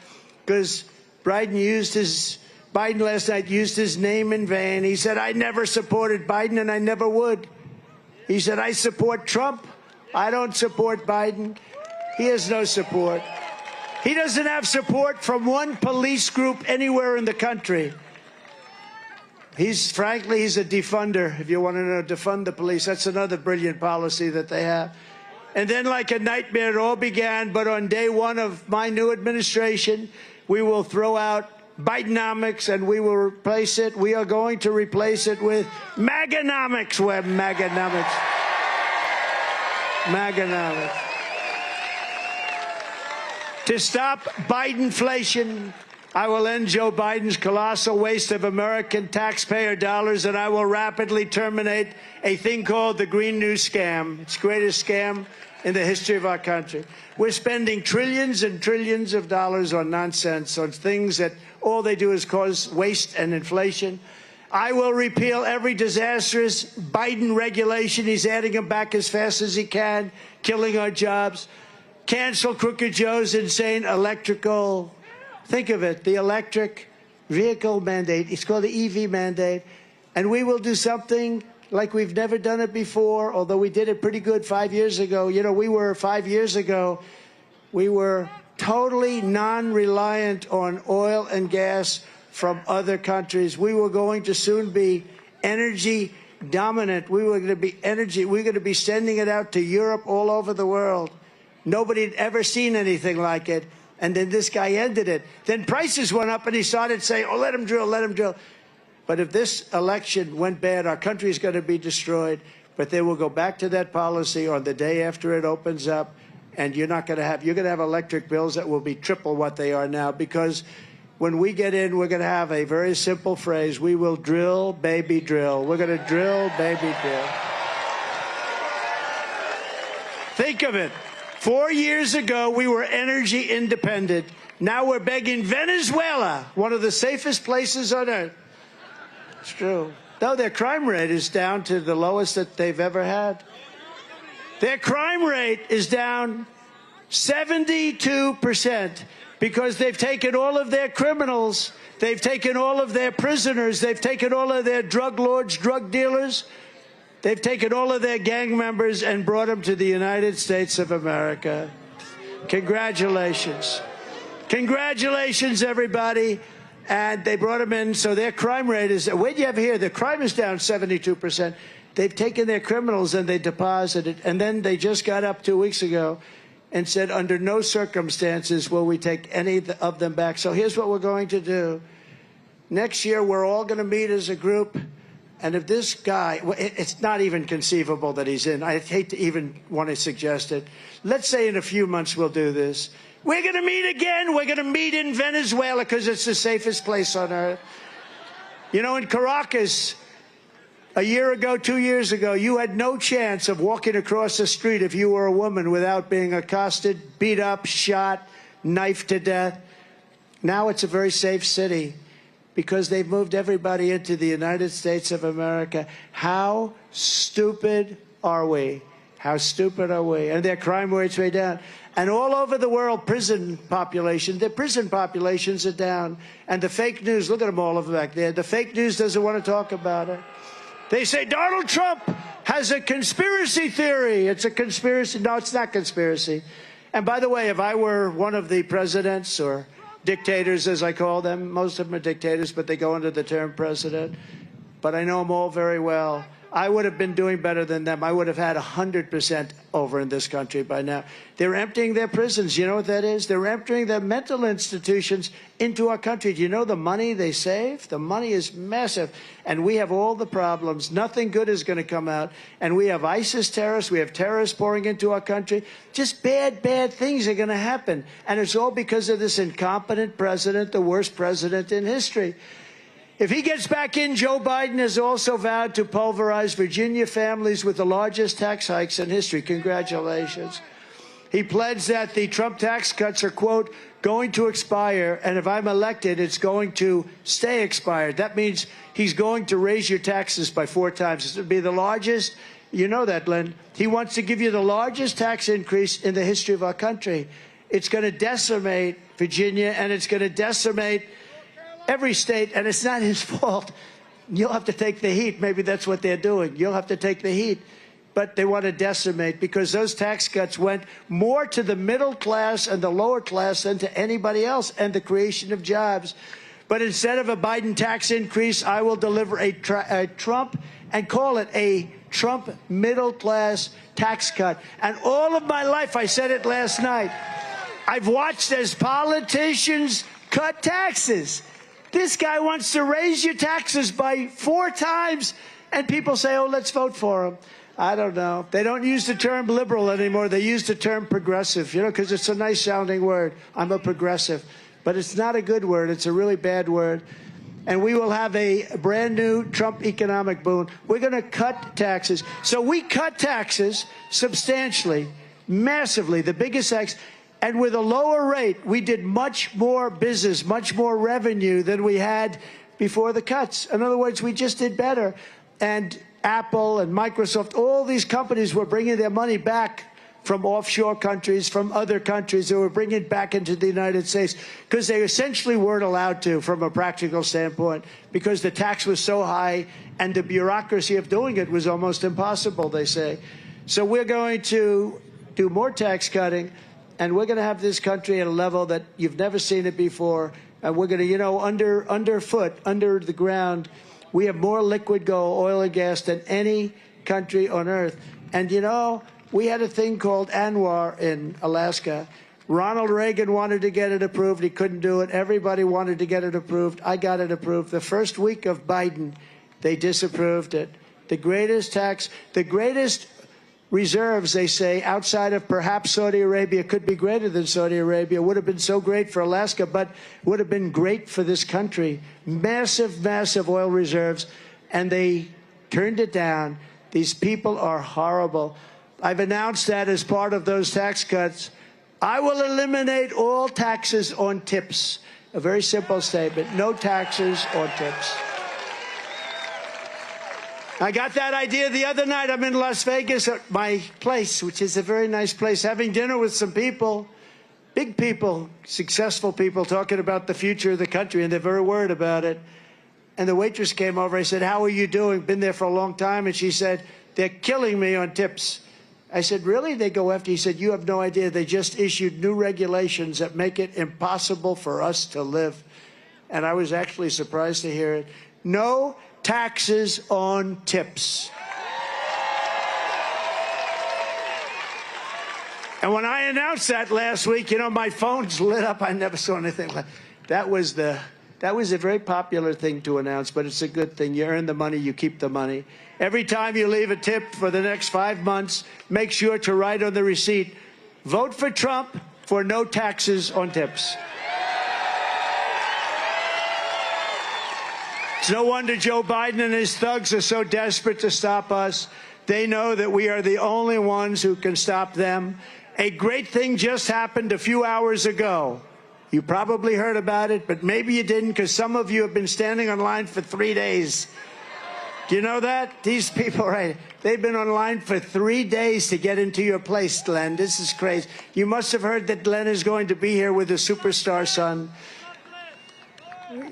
because Biden last night used his name in vain. He said, I never supported Biden and I never would. He said, I support Trump. I don't support Biden. He has no support. He doesn't have support from one police group anywhere in the country. Frankly, he's a defunder. If you want to know, defund the police. That's another brilliant policy that they have. And then like a nightmare, it all began. But on day one of my new administration, we will throw out Bidenomics and we will replace it. We are going to replace it with Maganomics. We're Maganomics. Maganomics. To stop Bidenflation, I will end Joe Biden's colossal waste of American taxpayer dollars, and I will rapidly terminate a thing called the Green New Scam. It's the greatest scam in the history of our country. We're spending trillions and trillions of dollars on nonsense, on things that all they do is cause waste and inflation. I will repeal every disastrous Biden regulation. He's adding them back as fast as he can, killing our jobs. Cancel Crooked Joe's insane electrical, think of it, the electric vehicle mandate. It's called the EV mandate. And we will do something like we've never done it before, although we did it pretty good 5 years ago. You know, 5 years ago, we were totally non-reliant on oil and gas from other countries. We were going to soon be energy dominant. We were going to be sending it out to Europe, all over the world. Nobody had ever seen anything like it. And then this guy ended it. Then prices went up and he started saying, oh, let him drill, let him drill. But if this election went bad, our country is going to be destroyed. But they will go back to that policy on the day after it opens up. And you're going to have electric bills that will be triple what they are now, because when we get in, we're going to have a very simple phrase. We will drill, baby, drill. We're going to drill, baby, drill. Think of it. 4 years ago, we were energy independent. Now we're begging Venezuela, one of the safest places on earth. It's true. Though their crime rate is down to the lowest that they've ever had. Their crime rate is down 72% because they've taken all of their criminals, they've taken all of their prisoners, they've taken all of their drug lords, drug dealers, they've taken all of their gang members and brought them to the United States of America. Congratulations. Congratulations, everybody. And they brought them in, so their crime rate is, what do you have here? The crime is down 72%. They've taken their criminals and they deposited, and then they just got up 2 weeks ago and said, under no circumstances will we take any of them back. So here's what we're going to do. Next year, we're all going to meet as a group, and if this guy, it's not even conceivable that he's in. I hate to even want to suggest it. Let's say in a few months we'll do this. We're going to meet again. We're going to meet in Venezuela because it's the safest place on earth. You know, in Caracas, a year ago, 2 years ago, you had no chance of walking across the street if you were a woman without being accosted, beat up, shot, knifed to death. Now it's a very safe city because they've moved everybody into the United States of America. How stupid are we? How stupid are we? And their crime rate's way down. And all over the world, their prison populations are down. And the fake news, look at them, all of them back there. The fake news doesn't want to talk about it. They say Donald Trump has a conspiracy theory. It's a conspiracy. No, it's not conspiracy. And by the way, if I were one of the presidents or dictators, as I call them, most of them are dictators, but they go under the term president. But I know them all very well. I would have been doing better than them. I would have had 100% over in this country by now. They're emptying their prisons. You know what that is? They're emptying their mental institutions into our country. Do you know the money they save? The money is massive. And we have all the problems. Nothing good is going to come out. And we have ISIS terrorists. We have terrorists pouring into our country. Just bad, bad things are going to happen. And it's all because of this incompetent president, the worst president in history. If he gets back in, Joe Biden has also vowed to pulverize Virginia families with the largest tax hikes in history. Congratulations. He pledged that the Trump tax cuts are, quote, going to expire, and if I'm elected, it's going to stay expired. That means he's going to raise your taxes by 4 times. It would be the largest. You know that, Len. He wants to give you the largest tax increase in the history of our country. It's going to decimate Virginia, and it's going to decimate every state, and it's not his fault. You'll have to take the heat. Maybe that's what they're doing. You'll have to take the heat. But they want to decimate because those tax cuts went more to the middle class and the lower class than to anybody else, and the creation of jobs. But instead of a Biden tax increase, I will deliver a Trump, and call it a Trump middle class tax cut. And all of my life, I said it last night, I've watched as politicians cut taxes. This guy wants to raise your taxes by 4 times, and people say, oh, let's vote for him. I don't know. They don't use the term liberal anymore. They use the term progressive, you know, because it's a nice-sounding word. I'm a progressive. but it's not a good word. It's a really bad word. And we will have a brand new Trump economic boom. We're going to cut taxes. So we cut taxes substantially, massively, the biggest tax. And with a lower rate, we did much more business, much more revenue than we had before the cuts. In other words, we just did better. And Apple and Microsoft, all these companies were bringing their money back from offshore countries, from other countries. They were bringing it back into the United States because they essentially weren't allowed to from a practical standpoint because the tax was so high and the bureaucracy of doing it was almost impossible, they say. So we're going to do more tax cutting, and we're going to have this country at a level that you've never seen it before. And we're going to, you know, underfoot, under the ground, we have more liquid gold, oil and gas than any country on earth. And, you know, we had a thing called ANWR in Alaska. Ronald Reagan wanted to get it approved. He couldn't do it. Everybody wanted to get it approved. I got it approved. The first week of Biden, they disapproved it. The greatest tax, the greatest reserves, they say, outside of perhaps Saudi Arabia, could be greater than Saudi Arabia. Would have been so great for Alaska, but would have been great for this country. Massive, massive oil reserves, and they turned it down. These people are horrible. I've announced that as part of those tax cuts, I will eliminate all taxes on tips. A very simple statement. No taxes on tips. I got that idea the other night. I'm in Las Vegas at my place, which is a very nice place, having dinner with some people, big people, successful people, talking about the future of the country, and they're very worried about it. And the waitress came over. I said, "How are you doing? Been there for a long time." And she said, "They're killing me on tips." I said, "Really?" They go after. He said, "You have no idea. They just issued new regulations that make it impossible for us to live." And I was actually surprised to hear it. No taxes on tips. And when I announced that last week, you know, my phone's lit up. I never saw anything like that. That was a very popular thing to announce, but it's a good thing. You earn the money, you keep the money. Every time you leave a tip for the next 5 months, make sure to write on the receipt, "Vote for Trump for no taxes on tips." It's no wonder Joe Biden and his thugs are so desperate to stop us. They know that we are the only ones who can stop them. A great thing just happened a few hours ago. You probably heard about it, but maybe you didn't, because some of you have been standing in line for 3 days. Do you know that? These people, right, they've been online for 3 days to get into your place, Glenn. This is crazy. You must have heard that Glenn is going to be here with his superstar son.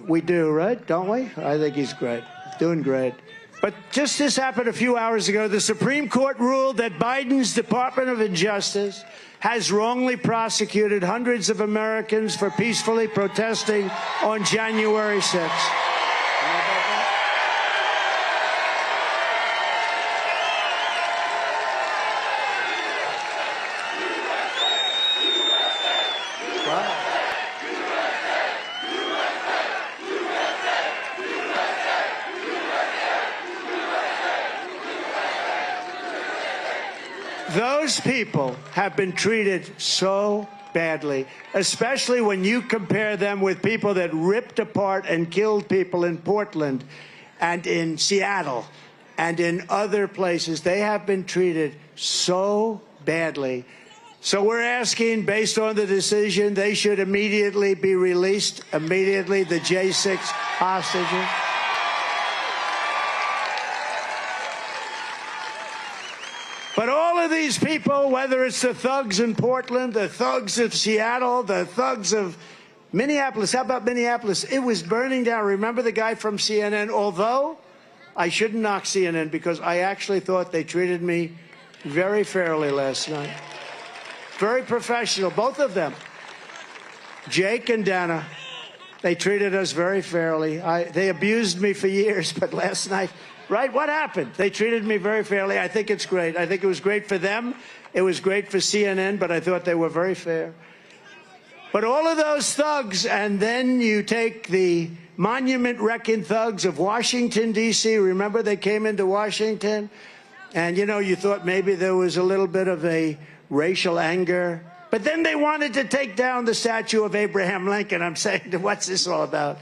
We do, right? Don't we? I think he's great. Doing great. But just this happened a few hours ago. The Supreme Court ruled that Biden's Department of Justice has wrongly prosecuted hundreds of Americans for peacefully protesting on January 6th. Those people have been treated so badly, especially when you compare them with people that ripped apart and killed people in Portland and in Seattle and in other places. They have been treated so badly. So we're asking, based on the decision, they should immediately be released, immediately, the J6 hostages. But all of these people, whether it's the thugs in Portland, the thugs of Seattle, the thugs of Minneapolis. How about Minneapolis? It was burning down. Remember the guy from CNN? Although I shouldn't knock CNN because I actually thought they treated me very fairly last night. Very professional, both of them. Jake and Dana, they treated us very fairly. They abused me for years, but last night... Right? What happened? They treated me very fairly. I think it's great. I think it was great for them. It was great for CNN, but I thought they were very fair. But all of those thugs, and then you take the monument-wrecking thugs of Washington, D.C. Remember they came into Washington? And, you know, you thought maybe there was a little bit of a racial anger But then they wanted to take down the statue of Abraham Lincoln. I'm saying, what's this all about?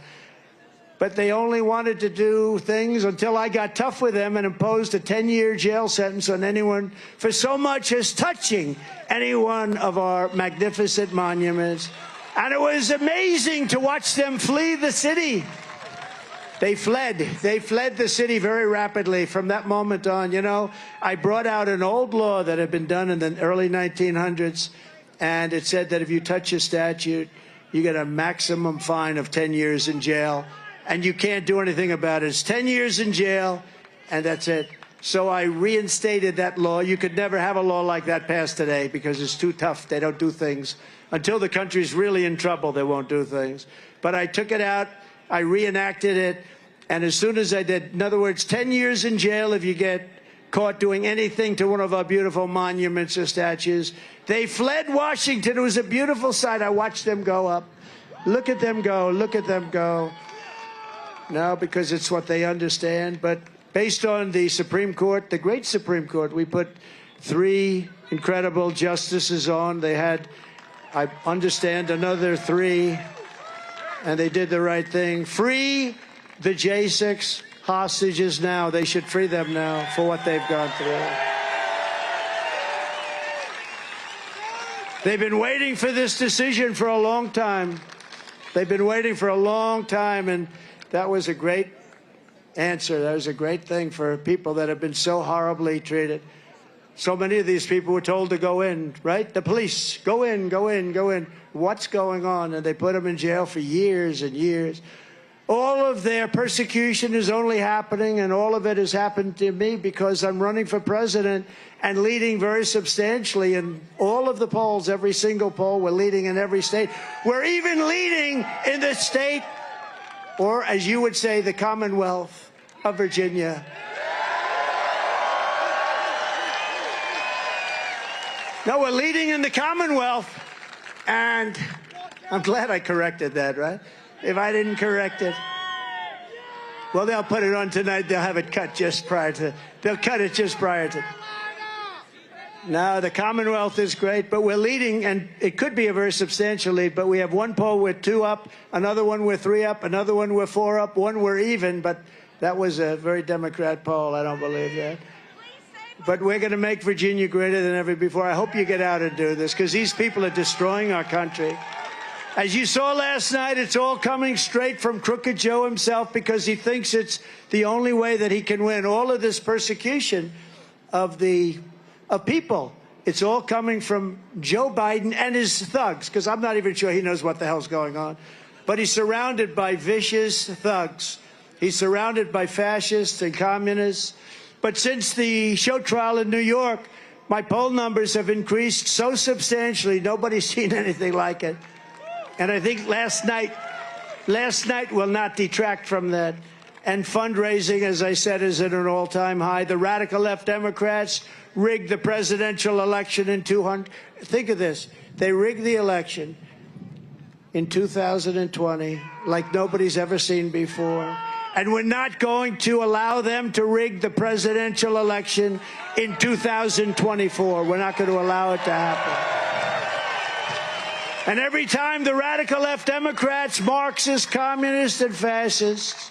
But they only wanted to do things until I got tough with them and imposed a 10-year jail sentence on anyone for so much as touching any one of our magnificent monuments. And it was amazing to watch them flee the city. They fled. They fled the city very rapidly from that moment on. You know, I brought out an old law that had been done in the early 1900s, and it said that if you touch a statue, you get a maximum fine of 10 years in jail, and you can't do anything about it. It's 10 years in jail, and that's it. So I reinstated that law. You could never have a law like that passed today because it's too tough. They don't do things. Until the country's really in trouble, they won't do things. But I took it out. I reenacted it, and as soon as I did, in other words, 10 years in jail if you get caught doing anything to one of our beautiful monuments or statues. They fled Washington. It was a beautiful sight. I watched them go up. Look at them go. Look at them go. No, because it's what they understand. But based on the Supreme Court, the great Supreme Court, we put 3 incredible justices on. They had, I understand, another 3. And they did the right thing. Free the J6 hostages now. They should free them now for what they've gone through. They've been waiting for this decision for a long time. They've been waiting for a long time, and that was a great answer. That was a great thing for people that have been so horribly treated. So many of these people were told to go in, right? The police, go in, go in, go in. What's going on? And they put them in jail for years and years. All of their persecution is only happening, and all of it has happened to me because I'm running for president and leading very substantially in all of the polls, every single poll. We're leading in every state. We're even leading in the state, or as you would say, the Commonwealth of Virginia. No, we're leading in the Commonwealth, and I'm glad I corrected that, right? If I didn't correct it, well, they'll put it on tonight. They'll have it cut just prior to, they'll cut it just prior to. No, the Commonwealth is great, but we're leading, and it could be a very substantial lead, but we have one poll with 2 up, another one with 3 up, another one with 4 up, one we're even, but that was a very Democrat poll. I don't believe that. But we're going to make Virginia greater than ever before. I hope you get out and do this, because these people are destroying our country. As you saw last night, it's all coming straight from Crooked Joe himself because he thinks it's the only way that he can win. All of this persecution of people, it's all coming from Joe Biden and his thugs, because I'm not even sure he knows what the hell's going on. But he's surrounded by vicious thugs. He's surrounded by fascists and communists. But since the show trial in New York, my poll numbers have increased so substantially, nobody's seen anything like it. And I think last night will not detract from that. And fundraising, as I said, is at an all-time high. The radical left Democrats rigged the presidential election in 200. Think of this. They rigged the election in 2020 like nobody's ever seen before. And we're not going to allow them to rig the presidential election in 2024. We're not going to allow it to happen. And every time the radical left Democrats, Marxists, communists, and fascists,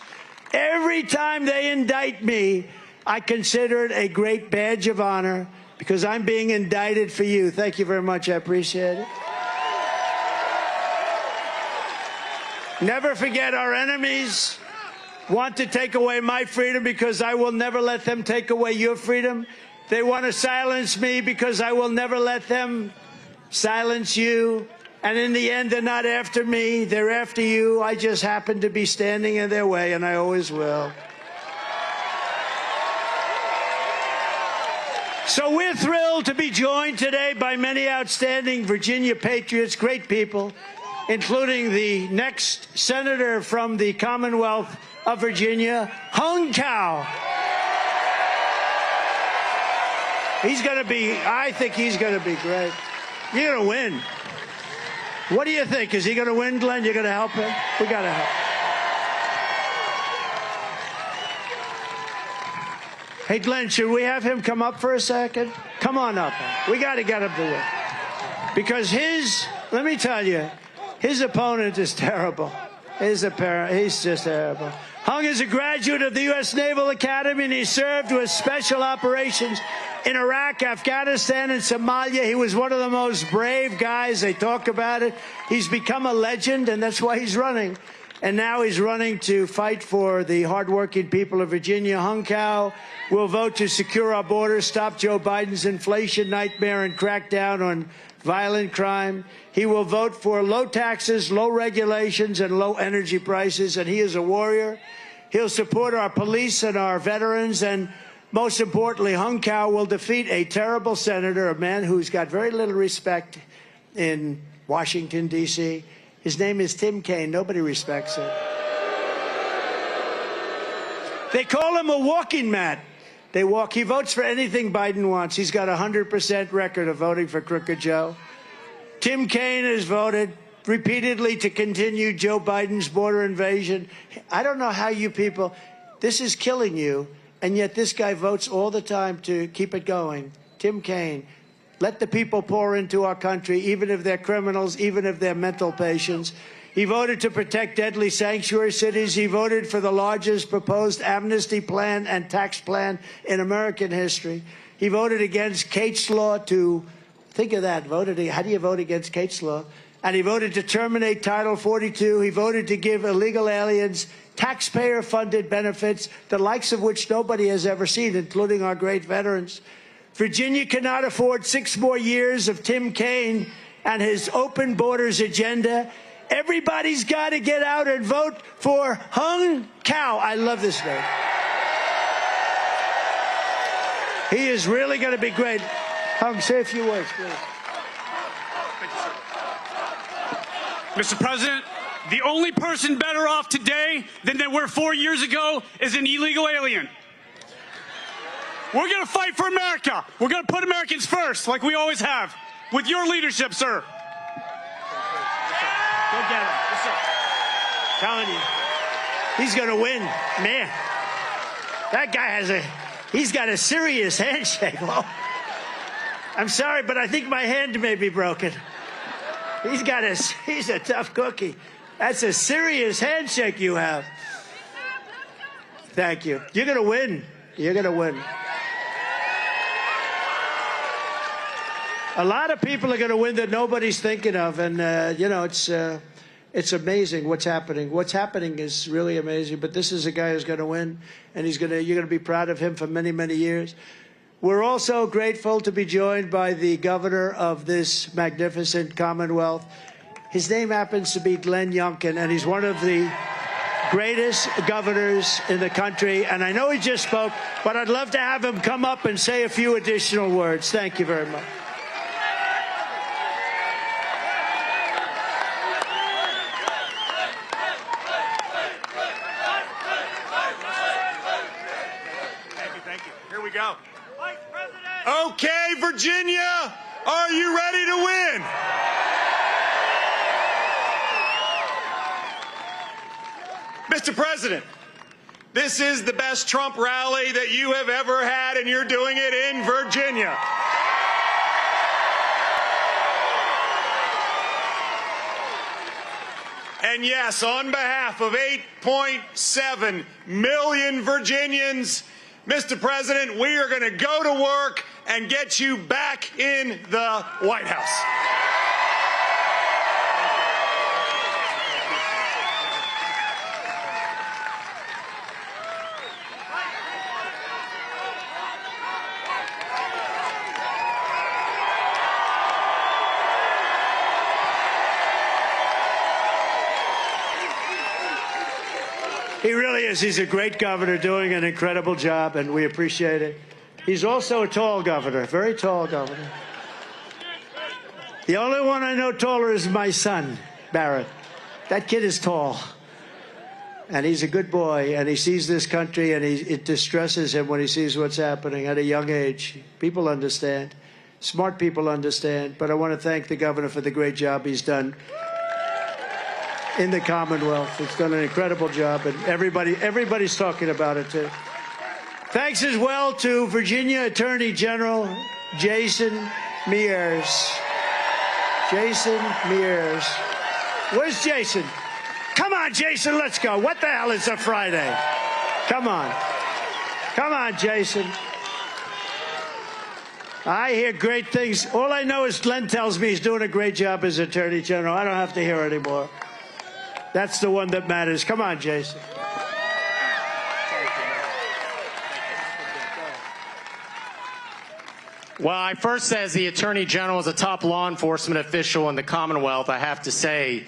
every time they indict me, I consider it a great badge of honor because I'm being indicted for you. Thank you very much. I appreciate it. Never forget, our enemies want to take away my freedom because I will never let them take away your freedom. They want to silence me because I will never let them silence you. And in the end, they're not after me. They're after you. I just happen to be standing in their way, and I always will. So we're thrilled to be joined today by many outstanding Virginia patriots, great people, including the next senator from the Commonwealth of Virginia, Hung Cow. He's going to be, I think he's going to be great. You're going to win. What do you think? Is he going to win, Glenn? You're going to help him? We got to help. Hey, Glenn, should we have him come up for a second? Come on up. We got to get him to win. Because let me tell you, his opponent is terrible. He's just terrible. Hung is a graduate of the U.S. Naval Academy, and he served with special operations in Iraq, Afghanistan, and Somalia. He was one of the most brave guys. They talk about it. He's become a legend, and that's why he's running. And now he's running to fight for the hardworking people of Virginia. Hung Cao will vote to secure our borders, stop Joe Biden's inflation nightmare, and crack down on violent crime. He will vote for low taxes, low regulations, and low energy prices, and he is a warrior. He'll support our police and our veterans, and most importantly, Hung Cao will defeat a terrible senator, a man who's got very little respect in Washington, D.C. His name is Tim Kaine. Nobody respects him. They call him a walking mat. He votes for anything Biden wants. He's got a 100% record of voting for Crooked Joe. Tim Kaine has voted repeatedly to continue Joe Biden's border invasion. I don't know how you people, this is killing you, and yet this guy votes all the time to keep it going. Tim Kaine. Let the people pour into our country, even if they're criminals, even if they're mental patients. He voted to protect deadly sanctuary cities. He voted for the largest proposed amnesty plan and tax plan in American history. He voted against Kate's Law to, think of that, how do you vote against Kate's Law? And he voted to terminate Title 42. He voted to give illegal aliens taxpayer-funded benefits, the likes of which nobody has ever seen, including our great veterans. Virginia cannot afford 6 more years of Tim Kaine and his open borders agenda. Everybody's got to get out and vote for Hung Cao. I love this name. He is really going to be great. Hung, say a few words, please.
Mr. President, the only person better off today than they were 4 years ago is an illegal alien. We're going to fight for America. We're going to put Americans first, like we always have, with your leadership, sir.
Go get him. What's up? Telling you, he's going to win. Man, that guy he's got a serious handshake. Oh, I'm sorry, but I think my hand may be broken. He's a tough cookie. That's a serious handshake you have. Thank you. You're going to win. You're going to win. A lot of people are going to win that nobody's thinking of, and you know, it's amazing what's happening. What's happening is really amazing. But this is a guy who's going to win, and you're going to be proud of him for many, many years. We're also grateful to be joined by the governor of this magnificent Commonwealth. His name happens to be Glenn Youngkin, and he's one of the greatest governors in the country. And I know he just spoke, but I'd love to have him come up and say a few additional words. Thank you very much.
Go. Vice President. Okay, Virginia, are you ready to win? Mr. President, this is the best Trump rally that you have ever had, and you're doing it in Virginia. And yes, on behalf of 8.7 million Virginians, Mr. President, we are going to go to work and get you back in the White House.
He really is. He's a great governor doing an incredible job, and we appreciate it. He's also a tall governor, very tall governor. The only one I know taller is my son, Barrett. That kid is tall. And he's a good boy, and he sees this country, and it distresses him when he sees what's happening at a young age. People understand. Smart people understand. But I want to thank the governor for the great job he's done in the Commonwealth. He's done an incredible job, and everybody's talking about it, too. Thanks as well to Virginia Attorney General Jason Mears. Jason Mears. Where's Jason? Come on, Jason, let's go. What the hell is a Friday? Come on. Come on, Jason. I hear great things. All I know is Glenn tells me he's doing a great job as Attorney General. I don't have to hear anymore. That's the one that matters. Come on, Jason.
Well, I first, as the Attorney General, as a top law enforcement official in the Commonwealth, I have to say,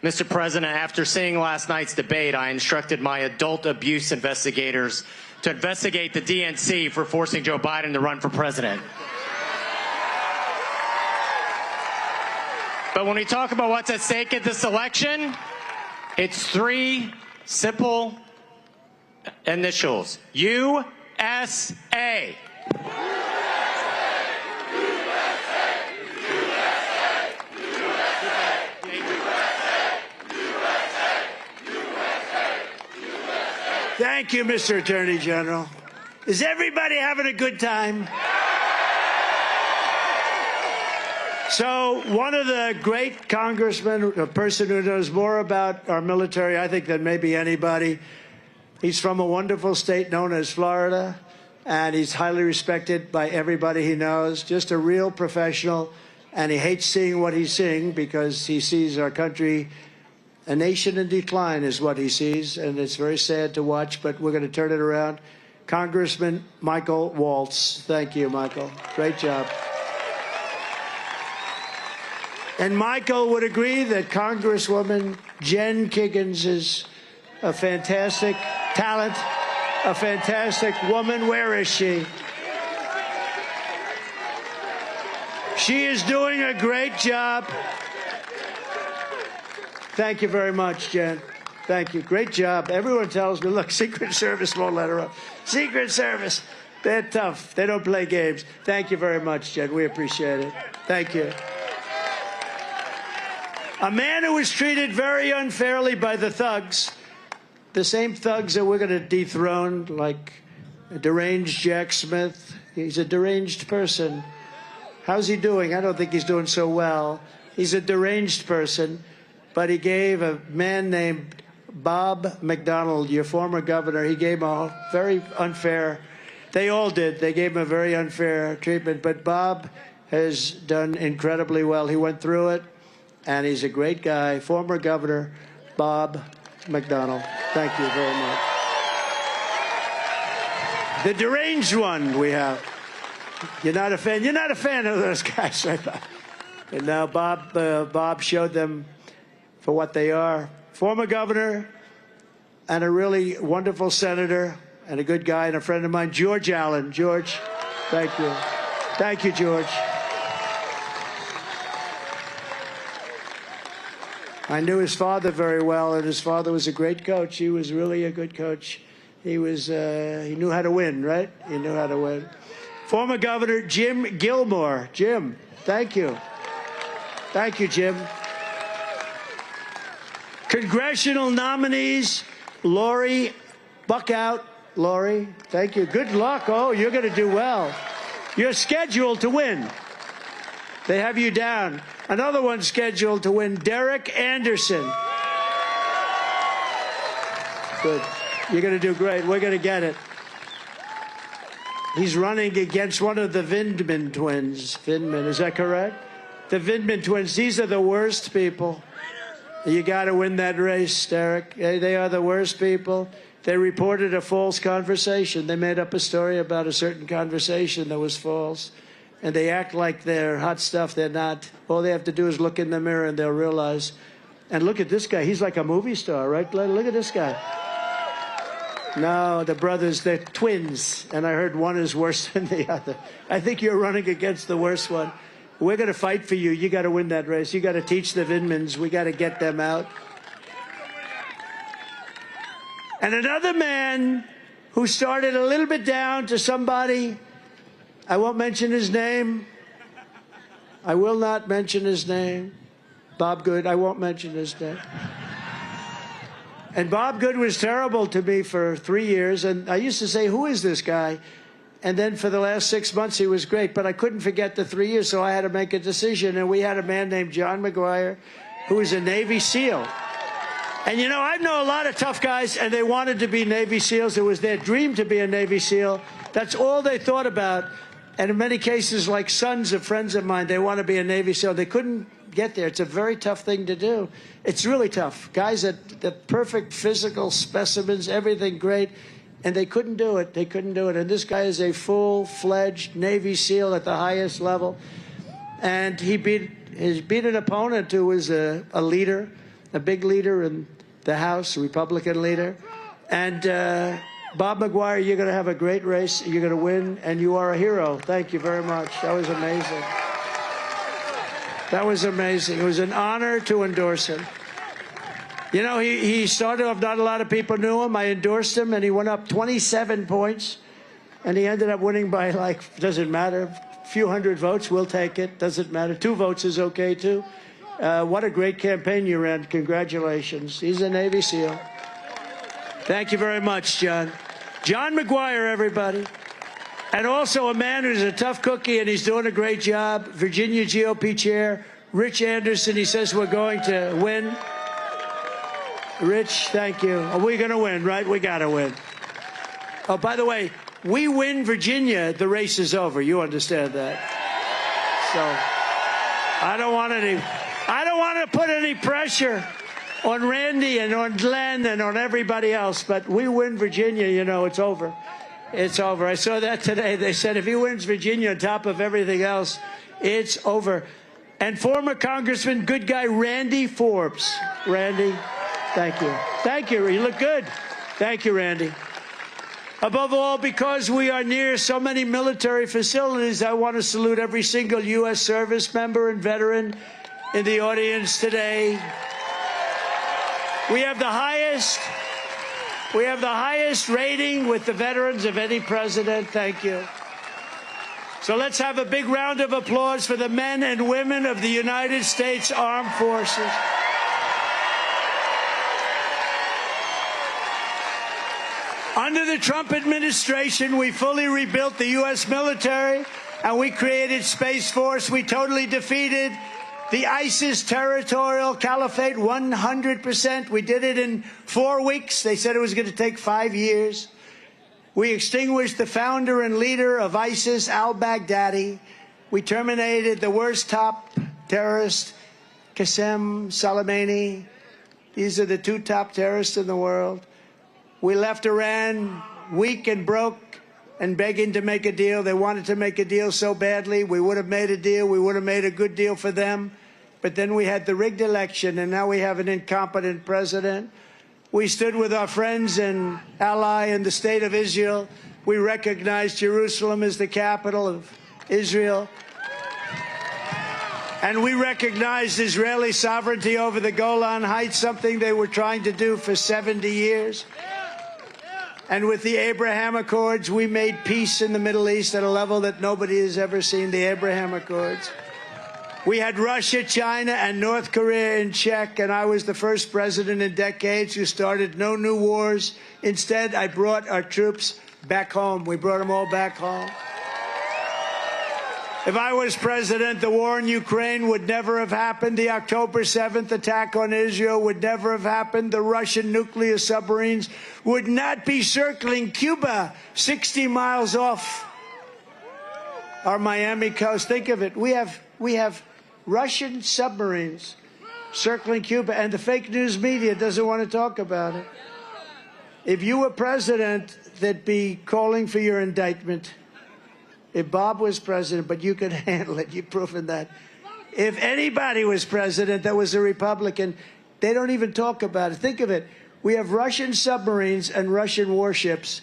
Mr. President, after seeing last night's debate, I instructed my adult abuse investigators to investigate the DNC for forcing Joe Biden to run for president. But when we talk about what's at stake at this election, it's three simple initials. USA.
Thank you, Mr. Attorney General. Is everybody having a good time? So one of the great congressmen, a person who knows more about our military, I think, than maybe anybody, he's from a wonderful state known as Florida, and he's highly respected by everybody he knows, just a real professional, and he hates seeing what he's seeing because he sees our country, a nation in decline is what he sees, and it's very sad to watch, but we're going to turn it around. Congressman Michael Waltz. Thank you, Michael. Great job. And Michael would agree that Congresswoman Jen Kiggins is a fantastic talent, a fantastic woman. Where is she? She is doing a great job. Thank you very much, Jen. Thank you. Great job. Everyone tells me, look, Secret Service won't let her up. Secret Service, they're tough. They don't play games. Thank you very much, Jen. We appreciate it. Thank you. A man who was treated very unfairly by the thugs, the same thugs that we're going to dethrone, like a deranged Jack Smith. He's a deranged person. How's he doing? I don't think he's doing so well. He's a deranged person, but he gave a man named Bob McDonnell, your former governor, he gave him a very unfair, they all did, they gave him a very unfair treatment, but Bob has done incredibly well. He went through it, and he's a great guy. Former Governor Bob McDonnell. Thank you very much. The deranged one we have. You're not a fan? You're not a fan of those guys, right? And now Bob showed them for what they are. Former governor and a really wonderful senator and a good guy and a friend of mine, George Allen. George, thank you. Thank you, George. I knew his father very well, and his father was a great coach. He was really a good coach. He knew how to win, right? He knew how to win. Former Governor Jim Gilmore. Jim, thank you. Thank you, Jim. Congressional nominees, Lori Buckout. Lori, thank you. Good luck. Oh, you're going to do well. You're scheduled to win. They have you down. Another one scheduled to win, Derek Anderson. Good. You're going to do great. We're going to get it. He's running against one of the Vindman twins. Vindman, is that correct? The Vindman twins, these are the worst people. You got to win that race, Derek. They are the worst people. They reported a false conversation. They made up a story about a certain conversation that was false. And they act like they're hot stuff. They're not. All they have to do is look in the mirror and they'll realize. And look at this guy. He's like a movie star, right? Look at this guy. No, the brothers, they're twins. And I heard one is worse than the other. I think you're running against the worst one. We're going to fight for you. You got to win that race. You got to teach the Vindmans. We got to get them out. And another man who started a little bit down to somebody, I won't mention his name. I will not mention his name. Bob Good, I won't mention his name. And Bob Good was terrible to me for 3 years. And I used to say, who is this guy? And then for the last 6 months, he was great. But I couldn't forget the 3 years, so I had to make a decision. And we had a man named John McGuire, who was a Navy SEAL. And, you know, I know a lot of tough guys, and they wanted to be Navy SEALs. It was their dream to be a Navy SEAL. That's all they thought about. And in many cases, like sons of friends of mine, they want to be a Navy SEAL. They couldn't get there. It's a very tough thing to do. It's really tough. Guys at the perfect physical specimens, everything great. And they couldn't do it. They couldn't do it. And this guy is a full-fledged Navy SEAL at the highest level. And he beat an opponent who was a leader, a big leader in the House, a Republican leader. And Bob McGuire, you're going to have a great race. You're going to win, and you are a hero. Thank you very much. That was amazing. That was amazing. It was an honor to endorse him. You know, he started off, not a lot of people knew him. I endorsed him, and he went up 27 points. And he ended up winning by, like, doesn't matter, a few hundred votes. We'll take it. Doesn't matter. 2 votes is okay, too. What a great campaign you ran. Congratulations. He's a Navy SEAL. Thank you very much, John. John McGuire, everybody. And also a man who's a tough cookie, and he's doing a great job. Virginia GOP Chair, Rich Anderson. He says we're going to win. Rich, thank you. Are we going to win, right? We got to win. Oh, by the way, we win Virginia, the race is over. You understand that? So I don't want to put any pressure on Randy and on Glenn and on everybody else, but we win Virginia, you know, it's over. It's over. I saw that today. They said if he wins Virginia on top of everything else, it's over. And former Congressman, good guy, Randy Forbes. Randy, thank you. Thank you. You look good. Thank you, Randy. Above all, because we are near so many military facilities, I want to salute every single U.S. service member and veteran in the audience today. We have the highest rating with the veterans of any president. Thank you. So let's have a big round of applause for the men and women of the United States Armed Forces. Under the Trump administration, we fully rebuilt the U.S. military, and we created Space Force. We totally defeated the ISIS territorial caliphate 100%. We did it in 4 weeks. They said it was going to take 5 years. We extinguished the founder and leader of ISIS, al-Baghdadi. We terminated the worst top terrorist, Qasem Soleimani. These are the 2 top terrorists in the world. We left Iran weak and broke and begging to make a deal. They wanted to make a deal so badly. We would have made a deal. We would have made a good deal for them. But then we had the rigged election, and now we have an incompetent president. We stood with our friends and ally in the state of Israel. We recognized Jerusalem as the capital of Israel. And we recognized Israeli sovereignty over the Golan Heights, something they were trying to do for 70 years. And with the Abraham Accords, we made peace in the Middle East at a level that nobody has ever seen, the Abraham Accords. We had Russia, China, and North Korea in check, and I was the first president in decades who started no new wars. Instead, I brought our troops back home. We brought them all back home. If I was president, the war in Ukraine would never have happened. The October 7th attack on Israel would never have happened. The Russian nuclear submarines would not be circling Cuba 60 miles off our Miami coast. Think of it. We have Russian submarines circling Cuba, and the fake news media doesn't want to talk about it. If you were president, they'd be calling for your indictment. If Bob was president, but you could handle it, you've proven that. If anybody was president that was a Republican, they don't even talk about it. Think of it. We have Russian submarines and Russian warships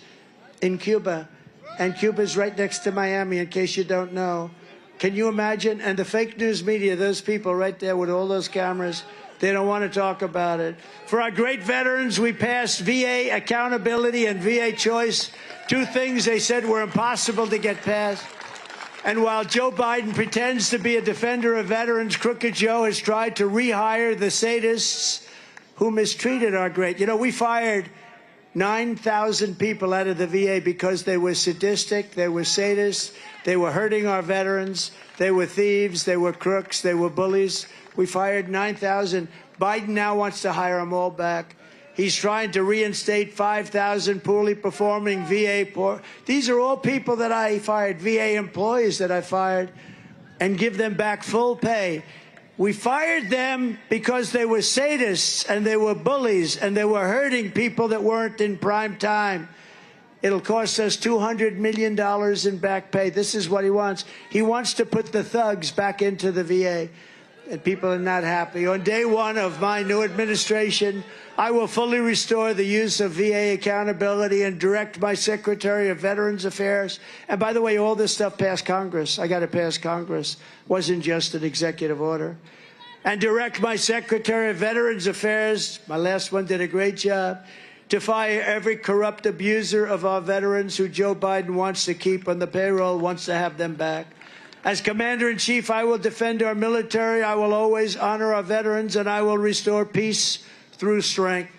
in Cuba, and Cuba's right next to Miami, in case you don't know. Can you imagine? And the fake news media, those people right there with all those cameras, they don't want to talk about it. For our great veterans, we passed VA accountability and VA choice, 2 things they said were impossible to get passed. And while Joe Biden pretends to be a defender of veterans, Crooked Joe has tried to rehire the sadists who mistreated our great. You know, we fired 9,000 people out of the VA because they were sadistic, they were sadists, they were hurting our veterans, they were thieves, they were crooks, they were bullies. We fired 9,000. Biden now wants to hire them all back. He's trying to reinstate 5,000 poorly performing VA. These are all people that I fired, VA employees that I fired, and give them back full pay. We fired them because they were sadists and they were bullies and they were hurting people that weren't in prime time. It'll cost us $200 million in back pay. This is what he wants. He wants to put the thugs back into the VA. And people are not happy. On day one of my new administration, I will fully restore the use of VA accountability and direct my Secretary of Veterans Affairs. And by the way, all this stuff passed Congress. I got to pass Congress. Wasn't just an executive order. And direct my Secretary of Veterans Affairs, my last one did a great job, to fire every corrupt abuser of our veterans who Joe Biden wants to keep on the payroll, wants to have them back. As Commander-in-Chief, I will defend our military, I will always honor our veterans, and I will restore peace through strength.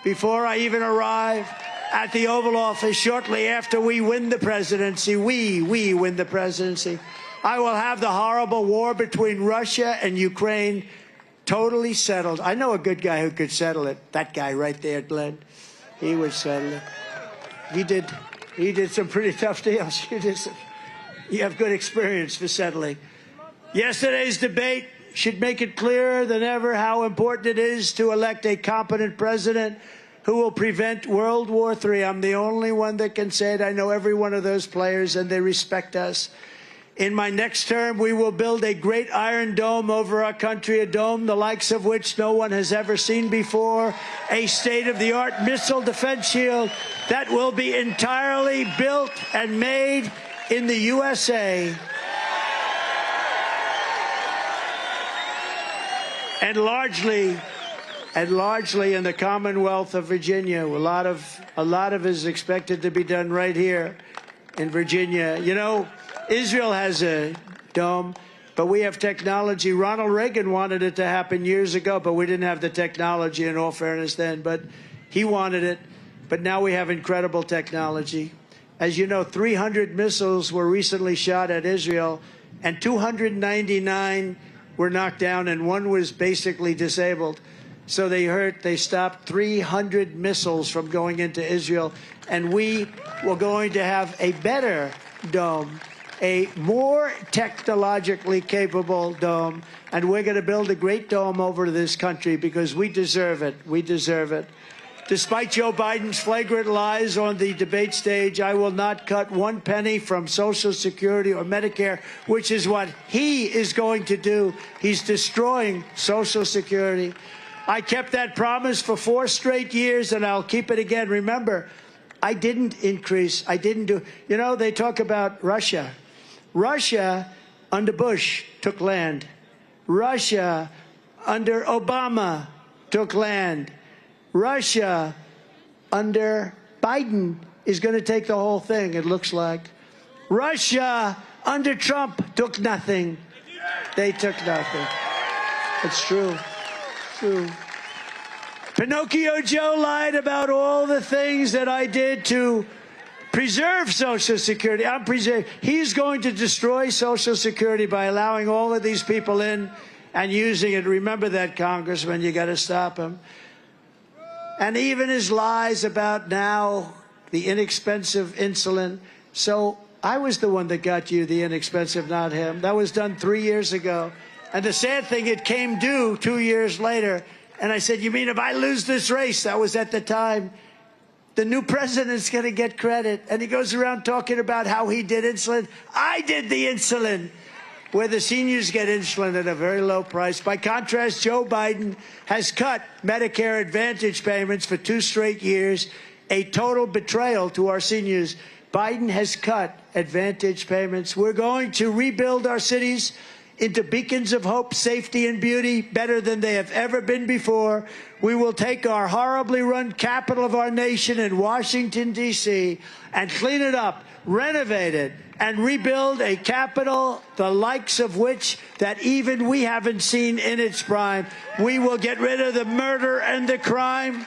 Before I even arrive at the Oval Office, shortly after we win the presidency, we win the presidency, I will have the horrible war between Russia and Ukraine totally settled. I know a good guy who could settle it. That guy right there, Glenn. He would settle it. He did some pretty tough deals. You have good experience for settling. Yesterday's debate should make it clearer than ever how important it is to elect a competent president who will prevent World War III. I'm the only one that can say it. I know every one of those players, and they respect us. In my next term, we will build a great iron dome over our country, a dome the likes of which no one has ever seen before, a state-of-the-art missile defense shield that will be entirely built and made in the USA. And largely in the Commonwealth of Virginia. A lot of it is expected to be done right here in Virginia. You know, Israel has a dome, but we have technology. Ronald Reagan wanted it to happen years ago, but we didn't have the technology, in all fairness, then. But he wanted it. But now we have incredible technology. As you know, 300 missiles were recently shot at Israel, and 299 were knocked down, and one was basically disabled. So they stopped 300 missiles from going into Israel, and we were going to have a better dome, a more technologically capable dome, and we're going to build a great dome over this country because we deserve it. We deserve it. Despite Joe Biden's flagrant lies on the debate stage, I will not cut one penny from Social Security or Medicare, which is what he is going to do. He's destroying Social Security. I kept that promise for 4 straight years, and I'll keep it again. Remember, I didn't increase. I didn't do. You know, they talk about Russia. Russia, under Bush, took land. Russia, under Obama, took land. Russia, under Biden, is going to take the whole thing, it looks like. Russia, under Trump, took nothing. They took nothing. It's true. True. Pinocchio Joe lied about all the things that I did to preserve Social Security. He's going to destroy Social Security by allowing all of these people in and using it. Remember that, Congressman. You got to stop him. And even his lies about now the inexpensive insulin. So I was the one that got you the inexpensive, not him. That was done 3 years ago. And the sad thing, it came due 2 years later. And I said, you mean if I lose this race? That was at the time. The new president's going to get credit. And he goes around talking about how he did insulin. I did the insulin. Where the seniors get insulin at a very low price. By contrast, Joe Biden has cut Medicare Advantage payments for 2 straight years, a total betrayal to our seniors. Biden has cut Advantage payments. We're going to rebuild our cities into beacons of hope, safety, and beauty better than they have ever been before. We will take our horribly run capital of our nation in Washington, D.C., and clean it up, renovate it, and rebuild a capital the likes of which that even we haven't seen in its prime. We will get rid of the murder and the crime.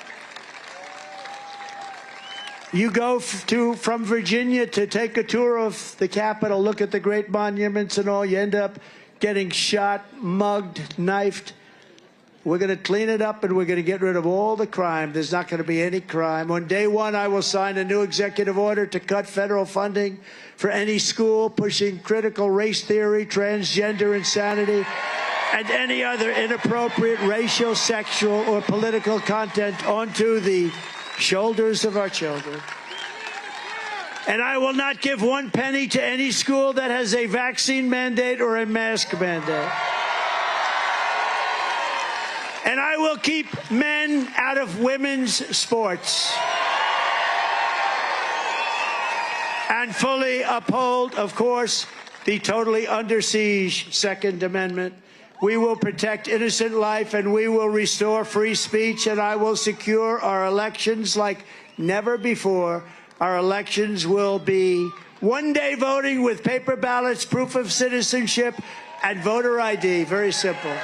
You go from Virginia to take a tour of the Capitol, look at the great monuments and all, you end up getting shot, mugged, knifed. We're going to clean it up and we're going to get rid of all the crime. There's not going to be any crime. On day one, I will sign a new executive order to cut federal funding for any school pushing critical race theory, transgender insanity, and any other inappropriate racial, sexual, or political content onto the shoulders of our children. And I will not give 1 penny to any school that has a vaccine mandate or a mask mandate. And I will keep men out of women's sports. And fully uphold, of course, the totally under siege Second Amendment. We will protect innocent life and we will restore free speech, and I will secure our elections like never before. Our elections will be one-day voting with paper ballots, proof of citizenship, and voter ID. Very simple.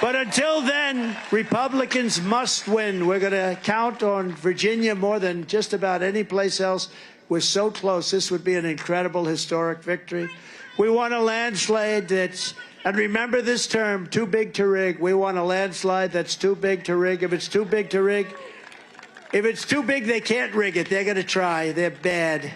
But until then, Republicans must win. We're going to count on Virginia more than just about any place else. We're so close. This would be an incredible historic victory. We want a landslide that's, and remember this term, too big to rig. We want a landslide that's too big to rig. If it's too big to rig, if it's too big, they can't rig it. They're going to try. They're bad.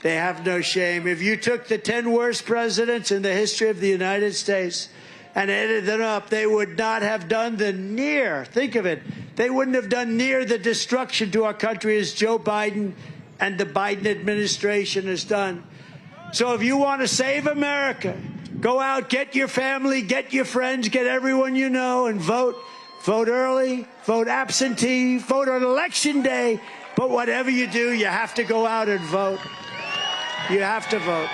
They have no shame. If you took the 10 worst presidents in the history of the United States and added them up, they would not have done the near, think of it, they wouldn't have done near the destruction to our country as Joe Biden and the Biden administration has done. So if you want to save America, go out, get your family, get your friends, get everyone you know, and vote. Vote early, vote absentee, vote on Election Day. But whatever you do, you have to go out and vote. You have to vote.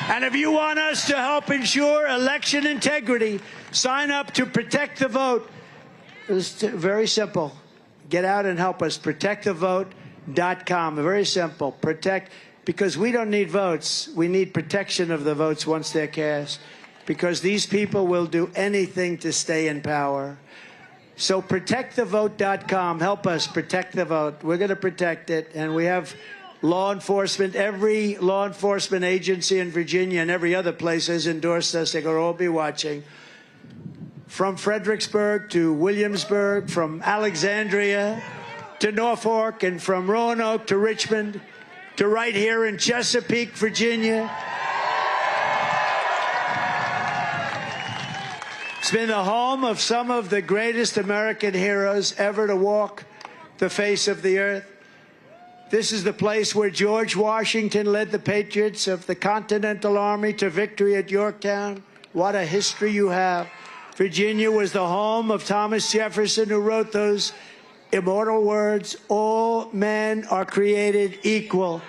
And if you want us to help ensure election integrity, sign up to Protect the Vote. It's very simple. Get out and help us. ProtectTheVote.com. Very simple. Protect, because we don't need votes. We need protection of the votes once they're cast, because these people will do anything to stay in power. So ProtectTheVote.com. Help us protect the vote. We're going to protect it. And we have law enforcement. Every law enforcement agency in Virginia and every other place has endorsed us. They're going to all be watching. From Fredericksburg to Williamsburg, from Alexandria to Norfolk, and from Roanoke to Richmond to right here in Chesapeake, Virginia. It's been the home of some of the greatest American heroes ever to walk the face of the earth. This is the place where George Washington led the patriots of the Continental Army to victory at Yorktown. What a history you have. Virginia was the home of Thomas Jefferson, who wrote those immortal words, "All men are created equal."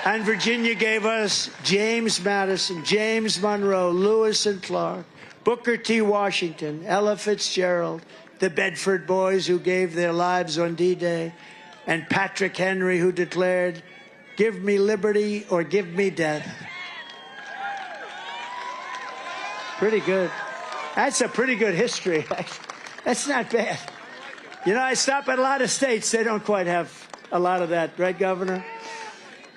And Virginia gave us James Madison, James Monroe, Lewis and Clark, Booker T. Washington, Ella Fitzgerald, the Bedford Boys who gave their lives on D-Day, and Patrick Henry, who declared, "Give me liberty or give me death." Pretty good. That's a pretty good history. That's not bad. You know, I stop at a lot of states. They don't quite have a lot of that, right, Governor?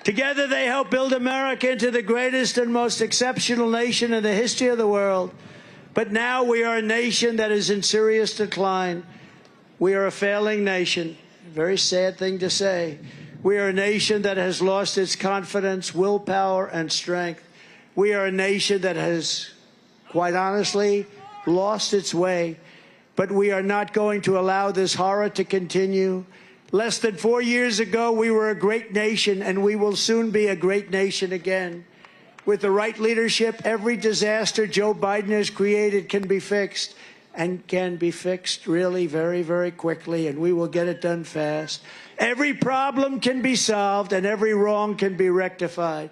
Together, they helped build America into the greatest and most exceptional nation in the history of the world. But now we are a nation that is in serious decline. We are a failing nation. Very sad thing to say. We are a nation that has lost its confidence, willpower, and strength. We are a nation that has, quite honestly, lost its way. But we are not going to allow this horror to continue. Less than 4 years ago, we were a great nation, and we will soon be a great nation again. With the right leadership, every disaster Joe Biden has created can be fixed, and can be fixed really very, very quickly, and we will get it done fast. Every problem can be solved, and every wrong can be rectified.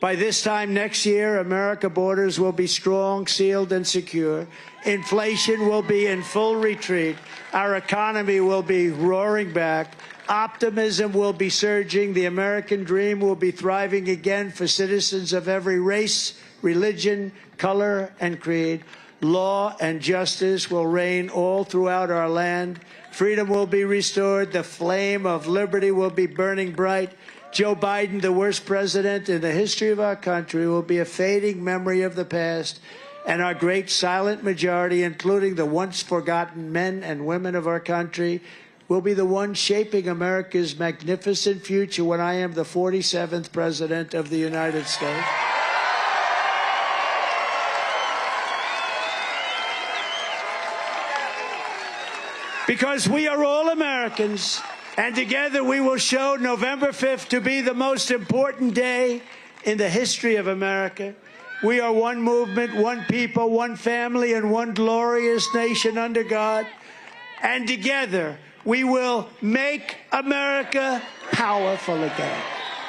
By this time next year, America's borders will be strong, sealed, and secure. Inflation will be in full retreat. Our economy will be roaring back. Optimism will be surging. The American dream will be thriving again for citizens of every race, religion, color, and creed. law and justice will reign all throughout our land. Freedom will be restored. The flame of liberty will be burning bright. Joe Biden, the worst president in the history of our country, will be a fading memory of the past. And our great silent majority, including the once forgotten men and women of our country, will be the ones shaping America's magnificent future when I am the 47th President of the United States. Because we are all Americans, and together we will show November 5th to be the most important day in the history of America. We are one movement, one people, one family, and one glorious nation under God. And together we will make America powerful again.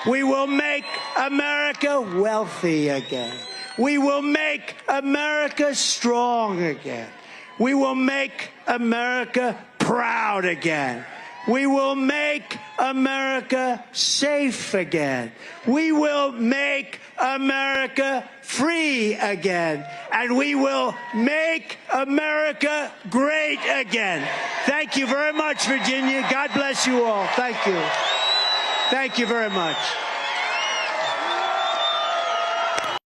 We will make America wealthy again. We will make America strong again. We will make America proud again. We will make America safe again. We will make America free again. And we will make America great again. Thank you very much, Virginia. God bless you all. Thank you. Thank you very much.